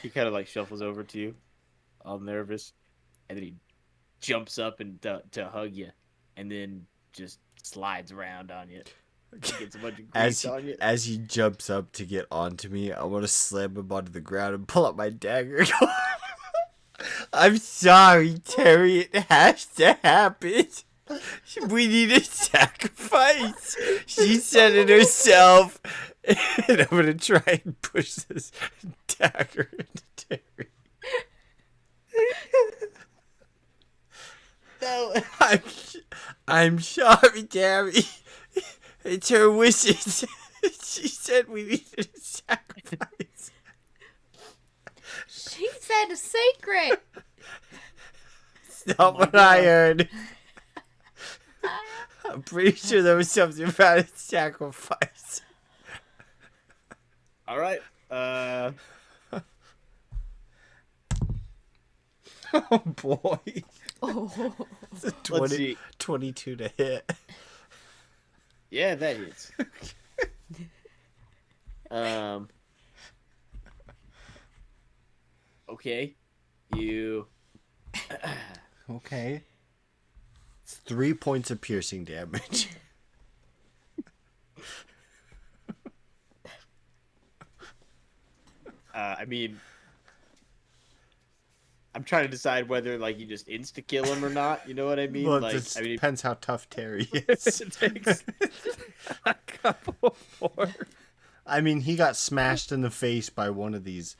He kind of like shuffles over to you, all nervous, and then he jumps up and to hug you, and then just slides around on you. He gets a bunch of grease on you. As he jumps up to get onto me, I want to slam him onto the ground and pull out my dagger. I'm sorry, Terry. It has to happen. We need a sacrifice. She said it herself. And I'm going to try and push this dagger into Terry. No. I'm sorry, Terry. It's her wishes. She said we needed a sacrifice. She said a secret. It's not what I heard. I'm pretty sure there was something about a sacrifice. All right. Oh boy. Oh. It's a Let's see. 22 to hit. Yeah, that hits. Okay. You. Okay. It's 3 points of piercing damage. I mean, I'm trying to decide whether like you just insta kill him or not. You know what I mean? Well, it Like, just I mean, depends how tough Terry is. It takes a couple more. I mean, he got smashed in the face by one of these,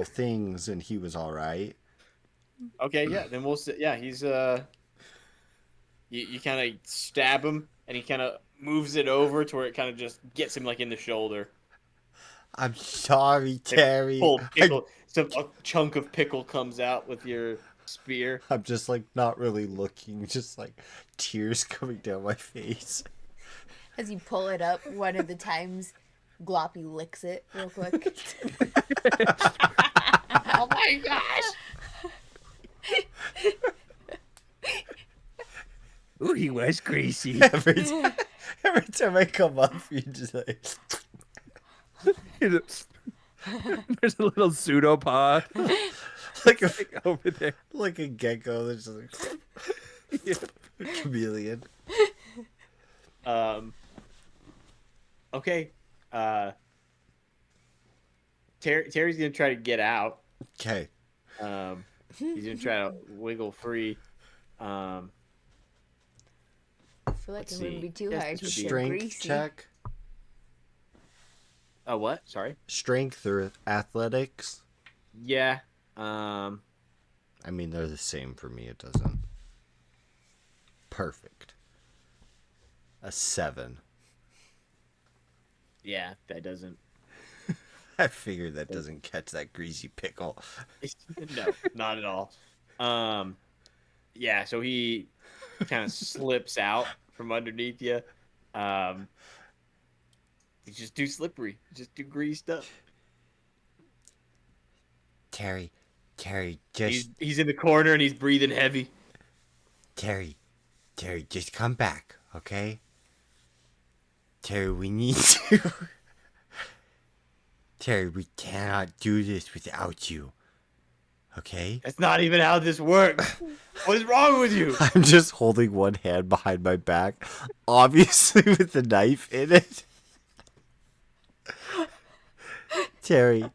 things, and he was all right. okay, yeah. Then we'll see. Yeah, he's you kind of stab him, and he kind of moves it over to where it kind of just gets him like in the shoulder. I'm sorry, Terry. Full pickle, a chunk of pickle comes out with your spear. I'm just like not really looking, just like tears coming down my face. As you pull it up, one of the times, Gloppy licks it real quick. Oh my gosh! Ooh, he was greasy. Every time I come up, you just like. There's a little pseudopod like a over there. like a gecko. There's just like a chameleon. Okay. Terry's gonna try to get out. Okay. He's gonna try to wiggle free. I feel like Let's it wouldn't see. be too Yes, hard this to would be- get Strength greasy. check. What? Sorry. Strength or athletics. Yeah. I mean, they're the same for me. It doesn't. Perfect. A 7. Yeah, that doesn't. I figured that doesn't catch that greasy pickle. No, not at all. Yeah, so he kind of slips out from underneath you. He's just too slippery, just too greased up. Terry, just He's in the corner and he's breathing heavy. Terry, just come back, okay? Terry, we need you. Terry, we cannot do this without you. Okay? That's not even how this works. What is wrong with you? I'm just holding one hand behind my back, obviously with the knife in it. Terry,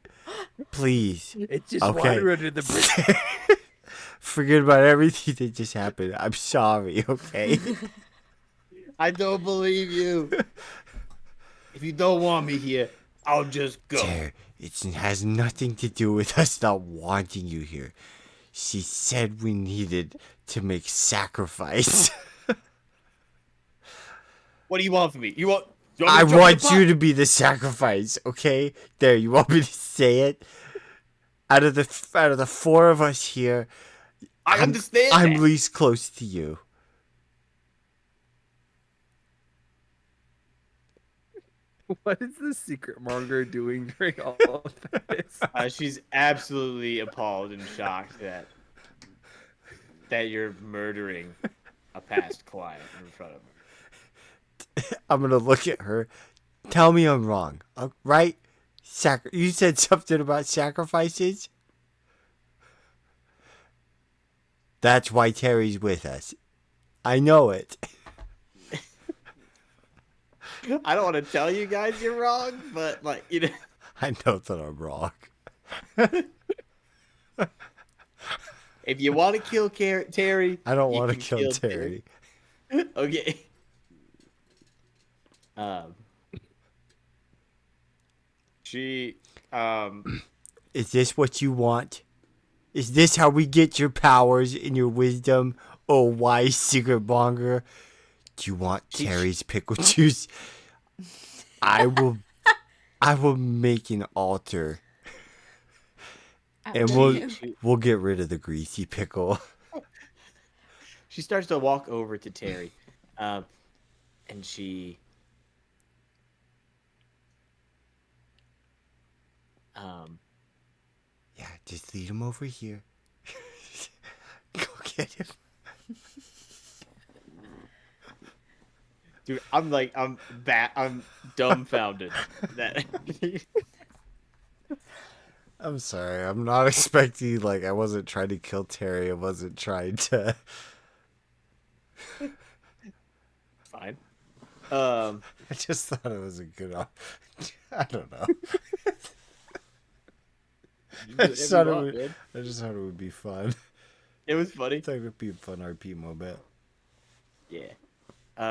please. It's just Okay. water under the bridge. Forget about everything that just happened. I'm sorry, okay? I don't believe you. If you don't want me here, I'll just go. Terry, it has nothing to do with us not wanting you here. She said we needed to make sacrifice. What do you want from me? You want me I to jump want in the you pot? to be the sacrifice, okay? There, you want me to say it? Out of the 4 of us here, I understand I'm that. least close to you. What is the secret monger doing during all of this? She's absolutely appalled and shocked that you're murdering a past client in front of her. I'm gonna look at her. Tell me I'm wrong, right? You said something about sacrifices? That's why Terry's with us. I know it. I don't want to tell you guys you're wrong, but like I know that I'm wrong. if you want to kill Terry, I don't you want to can kill Terry. Okay. She Is this what you want? Is this how we get your powers and your wisdom, oh wise secret monger? Do you want Terry's pickle juice? I will make an altar, and we'll get rid of the greasy pickle. she starts to walk over to Terry, and she Yeah, just lead him over here. Go get him. dude, I'm dumbfounded that I'm sorry. I'm not expecting, I wasn't trying to kill Terry. I wasn't trying to. fine. I just thought it was a good. I don't know. You I do just whatever you thought it want, would. man. I just thought it would be fun. It was I funny. thought it would be a fun RP moment. Yeah.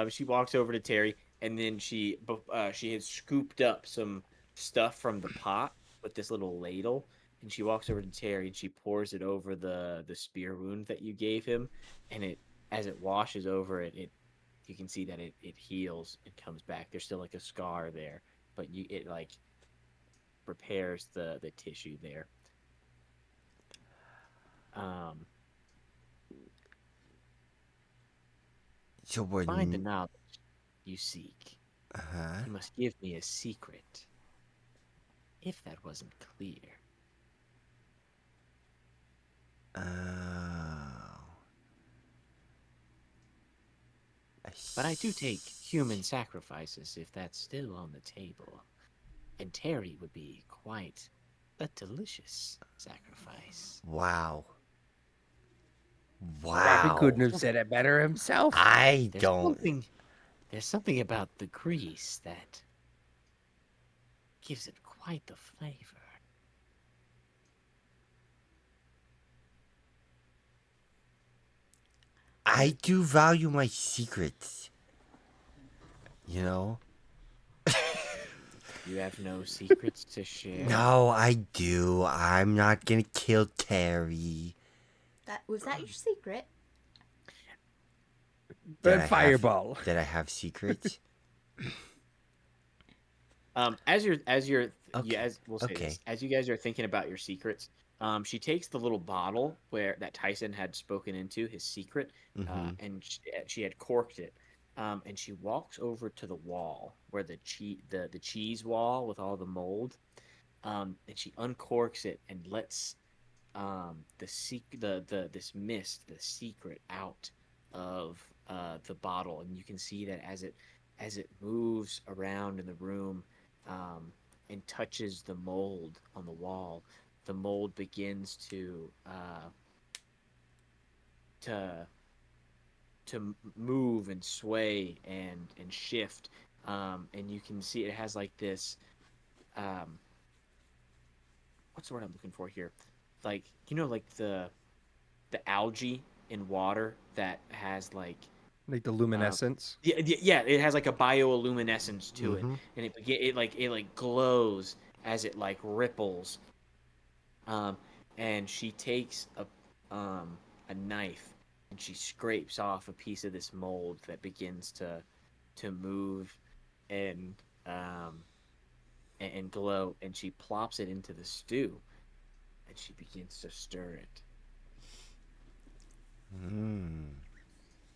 She walks over to Terry, and then she had scooped up some stuff from the pot with this little ladle, and she walks over to Terry and she pours it over the spear wound that you gave him, and it as it washes over it, you can see that it heals and comes back. There's still like a scar there, but it like repairs the tissue there. Um, So to find the we're. knowledge you seek, Huh? you must give me a secret. If that wasn't clear. Oh. But I do take human sacrifices if that's still on the table. And Terry would be quite a delicious sacrifice. Wow. Probably couldn't Wow. have said it better himself. I There's don't. something there's something about the grease that gives it quite the flavor. I do value my secrets. You know? You have no secrets to share? No, I do. I'm not gonna kill Terry. That your secret? Did Red I fireball. Did I have secrets? As Okay. as we'll say Okay. this, as you guys are thinking about your secrets, she takes the little bottle where that Tyson had spoken into his secret, Mm-hmm. and she had corked it, and she walks over to the wall where the cheese wall with all the mold, and she uncorks it and lets the this mist, the secret, out of the bottle, and you can see that as it moves around in the room, um, and touches the mold on the wall, the mold begins to move and sway and shift, and you can see it has like this um, what's the word I'm looking for here, like like the algae in water that has like Like the um luminescence. yeah, it has like a bioluminescence to it, Mm-hmm. and it like glows as it like ripples, um and she takes a knife and she scrapes off a piece of this mold that begins to move and um and glow, and she plops it into the stew and she begins to stir it. Mm.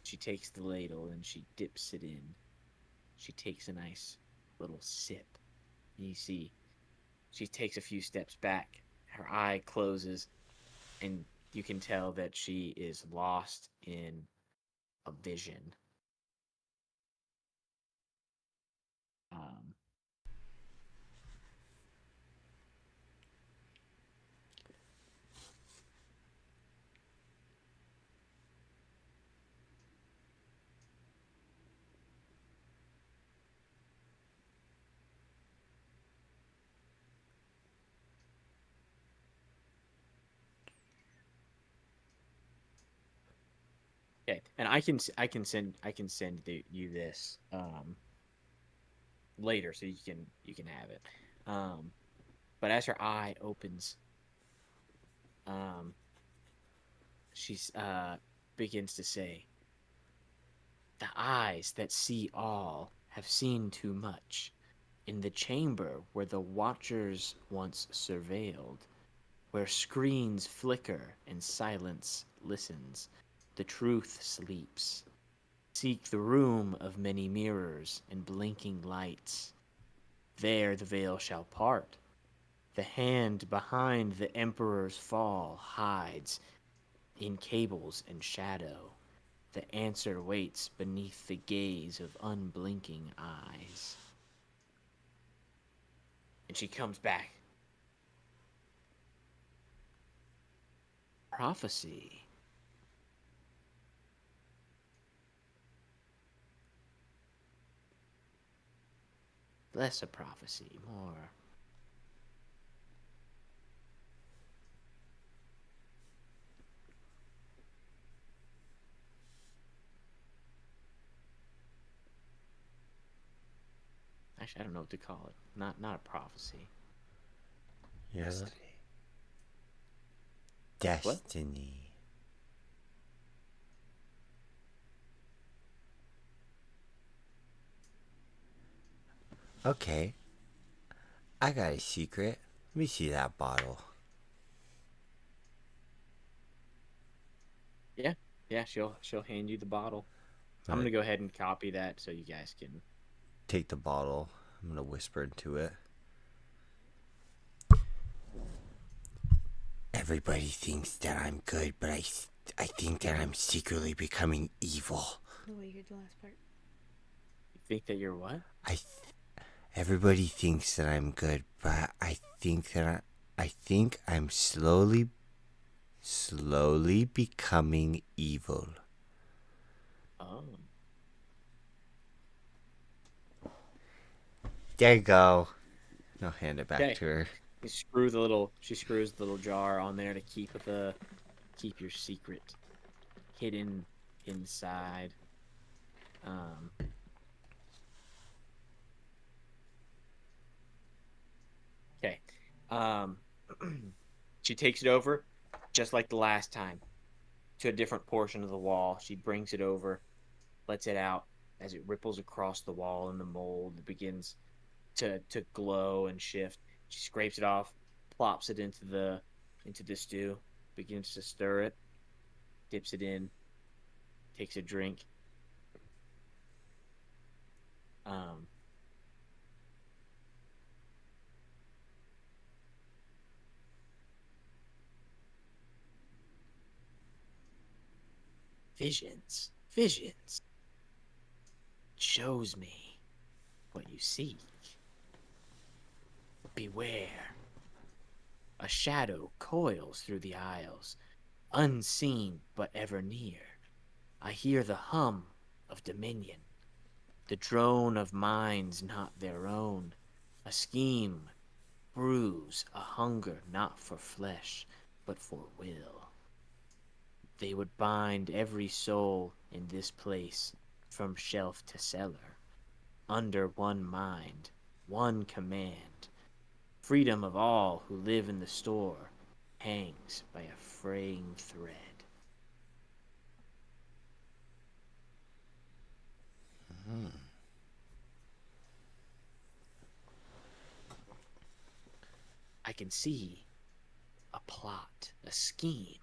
She takes the ladle and she dips it in. She takes a nice little sip. You see, she takes a few steps back. Her eye closes, and you can tell that she is lost in a vision. Um, okay, and I can send you this later so you can have it. Um, but as her eye opens, um, she's begins to say, "The eyes that see all have seen too much. In the chamber where the watchers once surveilled, where screens flicker and silence listens, the truth sleeps. Seek the room of many mirrors and blinking lights. There the veil shall part. The hand behind the emperor's fall hides in cables and shadow. The answer waits beneath the gaze of unblinking eyes." And she comes back. Prophecy. Less a prophecy, more Actually, I don't know what to call it. Not a prophecy. Yeah. What? Destiny. Okay. I got a secret. Let me see that bottle. Yeah, yeah. She'll hand you the bottle. I'm Right. gonna go ahead and copy that so you guys can. Take the bottle. I'm gonna whisper into it. Everybody thinks that I'm good, but I think that I'm secretly becoming evil. No way, here's the last part. You think that you're what? Everybody thinks that I'm good, but I think I'm slowly becoming evil. Oh. There you go. I'll hand it back Okay. to her. She screws the little jar on there to keep your secret hidden inside. Okay. Um, she takes it over, just like the last time, to a different portion of the wall. She brings it over, lets it out as it ripples across the wall in the mold. It begins to glow and shift. She scrapes it off, plops it into the stew, begins to stir it, dips it in, takes a drink. Um, visions shows me what you seek. Beware. A shadow coils through the aisles, unseen but ever near. I hear the hum of dominion, the drone of minds not their own. A scheme brews a hunger not for flesh, but for will. They would bind every soul in this place, from shelf to cellar, under one mind, one command. Freedom of all who live in the store hangs by a fraying thread. I can see a plot, a scheme.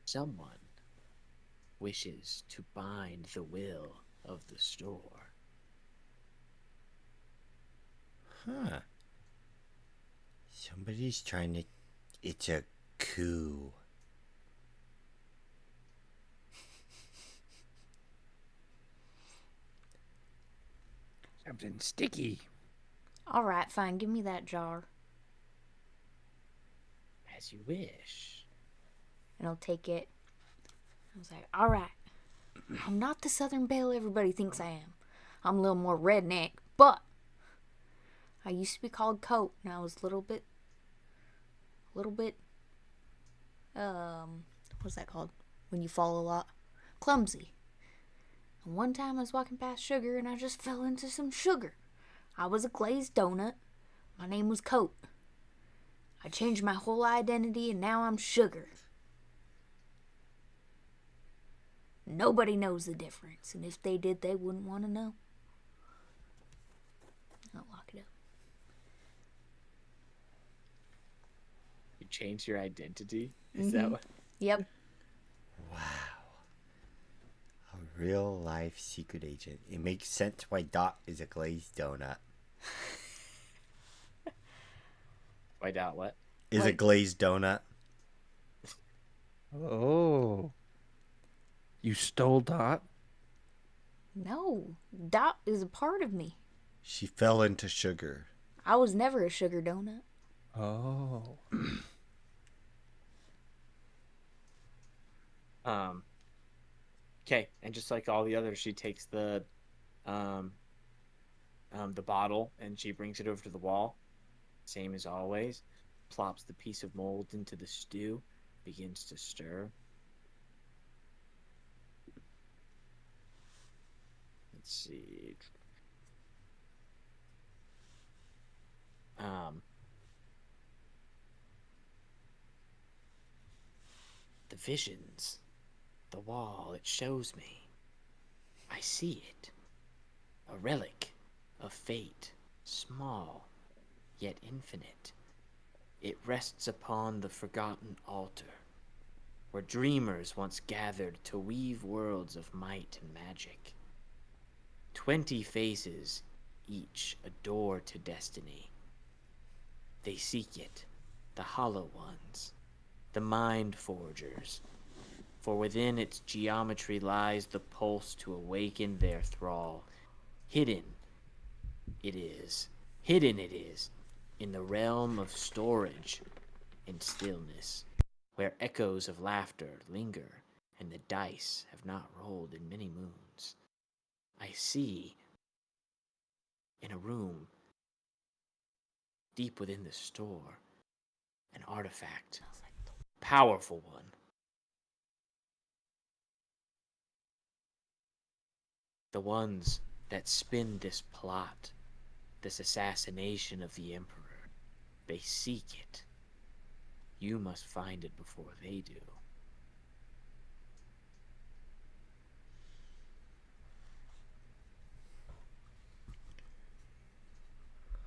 Someone wishes to bind the will of the store. Huh. Somebody's trying to. It's a coup. Something sticky. All right, fine. Give me that jar. As you wish. And I'll take it. I was like, all right. I'm not the Southern Belle everybody thinks I am. I'm a little more redneck, but I used to be called Coat, and I was a little bit, what's that called? When you fall a lot? Clumsy. And one time I was walking past Sugar, and I just fell into some sugar. I was a glazed donut. My name was Coat. I changed my whole identity, and now I'm Sugar. Nobody knows the difference, and if they did, they wouldn't want to know. I'll lock it up. You changed your identity? Is that what? Yep. Wow. A real life secret agent. It makes sense why Dot is a glazed donut. Why Dot what? Is a Like- glazed donut. Oh. You stole Dot? No, Dot is a part of me. She fell into sugar. I was never a sugar donut. Oh. Okay, and just like all the others, she takes the bottle and she brings it over to the wall, same as always. Plops the piece of mold into the stew, begins to stir. Let's see. Um, the visions, the wall, it shows me. I see it. A relic of fate, small, yet infinite. It rests upon the forgotten altar, where dreamers once gathered to weave worlds of might and magic. 20 faces, each a door to destiny. They seek it, the hollow ones, the mind forgers, for within its geometry lies the pulse to awaken their thrall. Hidden it is, in the realm of storage and stillness, where echoes of laughter linger and the dice have not rolled in many moons. I see, in a room deep within the store, an artifact, powerful one. The ones that spin this plot, this assassination of the Emperor, they seek it. You must find it before they do.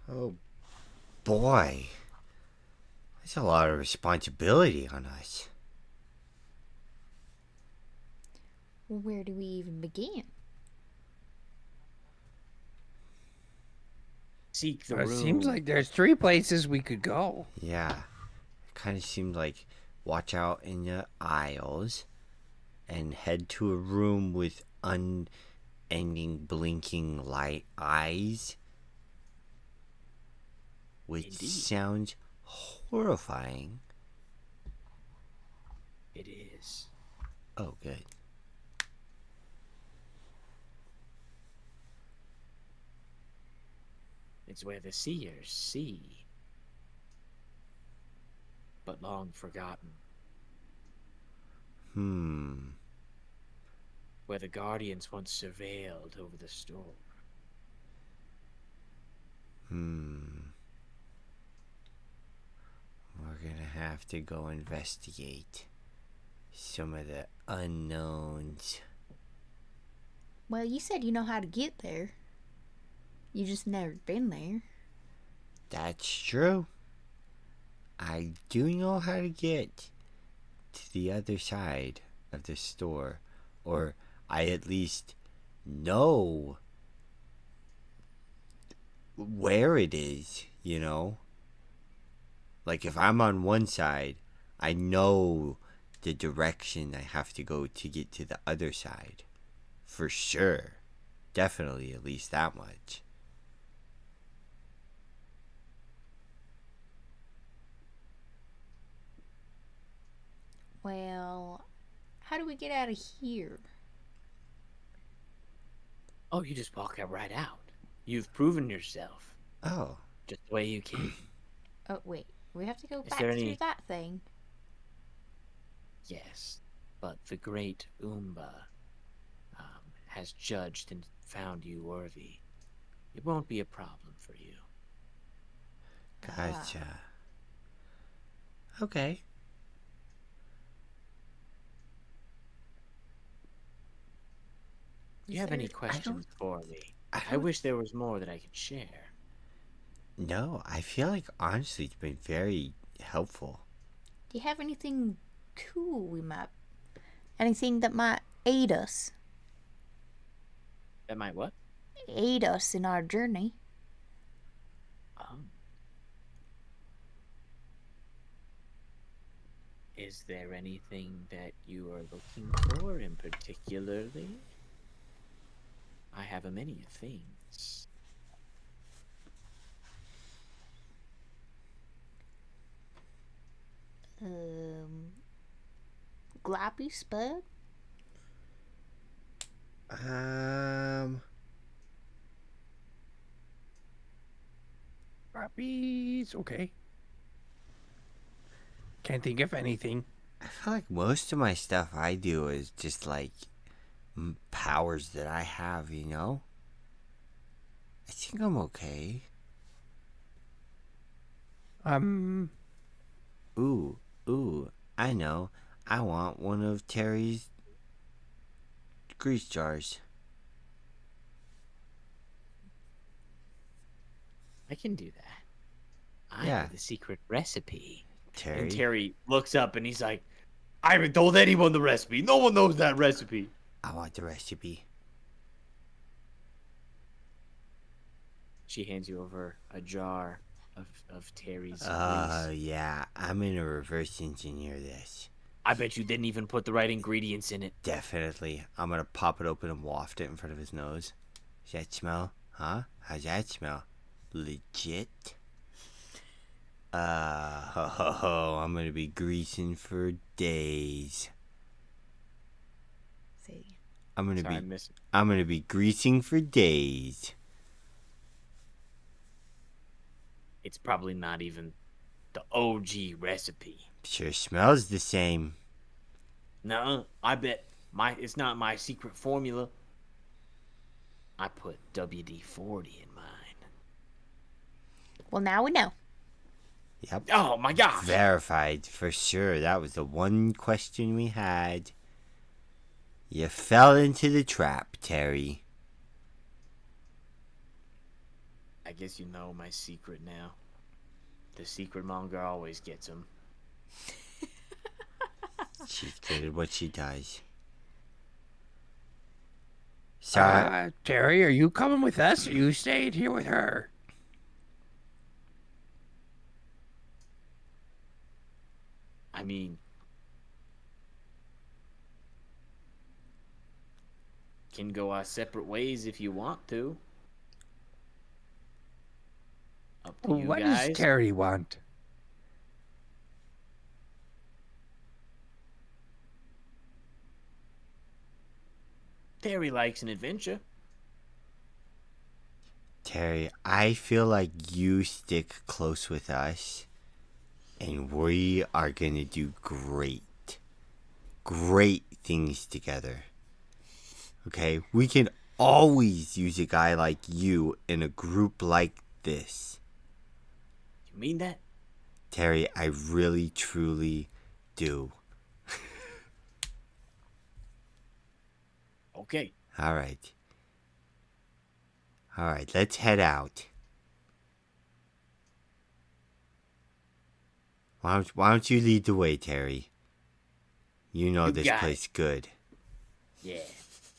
Oh boy. That's a lot of responsibility on us. Well, where do we even begin? Seek the It room. seems like there's 3 places we could go. Yeah. It kind of seemed like watch out in the aisles and head to a room with unending blinking light eyes, which Indeed. sounds horrifying. It is. Oh, good. It's where the seers see, but long forgotten. Where the guardians once surveilled over the store. We're gonna have to go investigate some of the unknowns. Well, you said you know how to get there. You just never been there. That's true. I do know how to get to the other side of the store. Or I at least know where it is, you know? Like if I'm on one side, I know the direction I have to go to get to the other side. For sure. Definitely at least that much. Well, how do we get out of here? Oh, you just walk right out. You've proven yourself. Oh. Just the way you came. Oh, wait. We have to go Is back there through any- that thing. Yes, but the great OOMBA has judged and found you worthy. It won't be a problem for you. Gotcha. Okay. Do you have any there- questions for me? I I don't- wish there was more that I could share. No, I feel like honestly it's been very helpful. Do you have anything cool we might... Anything that might aid us? That might what? Aid us in our journey? Is there anything that you are looking for in particularly? I have a many of things. Gloppy, Spud? Puppies. Okay. Can't think of anything. I feel like most of my stuff I do is just like powers that I have, you know? think I'm okay. Ooh, I know. I want one of Terry's grease jars. I can do that. I Yeah. have the secret recipe. Terry. And Terry looks up and he's like, I haven't told anyone the recipe. No one knows that recipe. I want the recipe. She hands you over a jar of Terry's grease. Yeah. I'm gonna reverse engineer this. I bet you didn't even put the right ingredients in it. Definitely. I'm gonna pop it open and waft it in front of his nose. Does that smell? Huh? How's that smell? Legit? I'm gonna be greasing for days. Say, I'm Sorry, I gonna missed be greasing for days. It's probably not even the OG recipe. Sure smells the same. No, I bet it's not my secret formula. I put WD-40 in mine. well, now we know. Yep. Oh my gosh! Verified for sure. That was the one question we had. You fell into the trap, Terry. I guess you know my secret now. The secret monger always gets them. She's good at what she does. Sorry. Terry, are you coming with us or you staying here with her? I mean, can go our separate ways if you want to. Up to you What guys. does Terry want? Terry likes an adventure. Terry, I feel like you stick close with us, and we are gonna do great things together. Okay? We can always use a guy like you in a group like this. You mean that? Terry, I really, truly do. Okay. All right, let's head out. Why don't you lead the way, Terry? You know You this got place good. Yeah.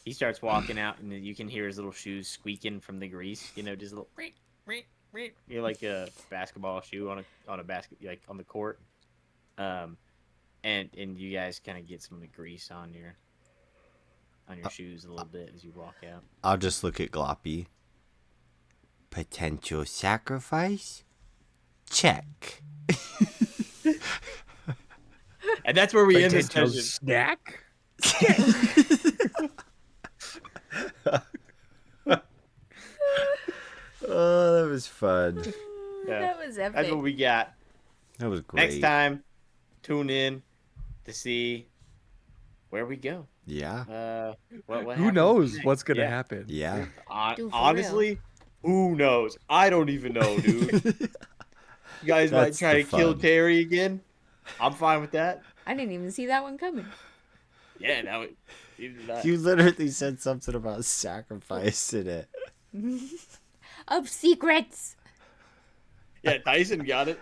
He starts walking out, and then you can hear his little shoes squeaking from the grease. You know, just a little ring, ring, ring. You're like a basketball shoe on a basket, like on the court. And you guys kind of get some of the grease on your shoes a little bit as you walk out. I'll just look at Gloppy. Potential sacrifice? Check. And that's where we end this Potential session. snack? Oh, that was fun. Yeah. That was epic. That's what we got. That was great. Next time, tune in to see where we go. Yeah. What Who happens knows next. what's gonna Yeah. happen? Yeah. Dude, for Honestly, who knows? I don't even know, dude. You guys might That's try the to kill fun. Terry again. I'm fine with that. I didn't even see that one coming. Yeah, that would. Either that. You literally said something about sacrifice in it. Of secrets. Yeah, Tyson got it.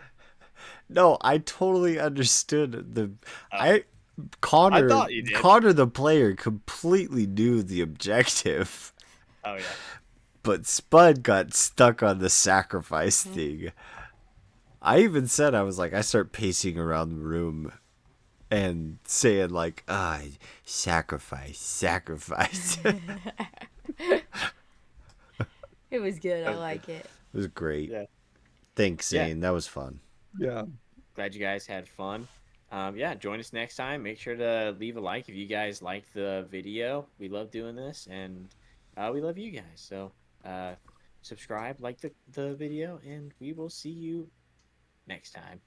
No, I totally understood the. I Connor thought you did. Connor the player completely knew the objective, Oh yeah. but Spud got stuck on the sacrifice thing. I even said I start pacing around the room and saying like, sacrifice. It was good. I like it. It was great. Yeah. Thanks, Yeah. Zane. That was fun. Yeah. Glad you guys had fun. Yeah, join us next time. Make sure to leave a like if you guys like the video. We love doing this, and we love you guys. So subscribe, like the video, and we will see you next time.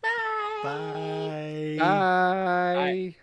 Bye. Bye. Bye.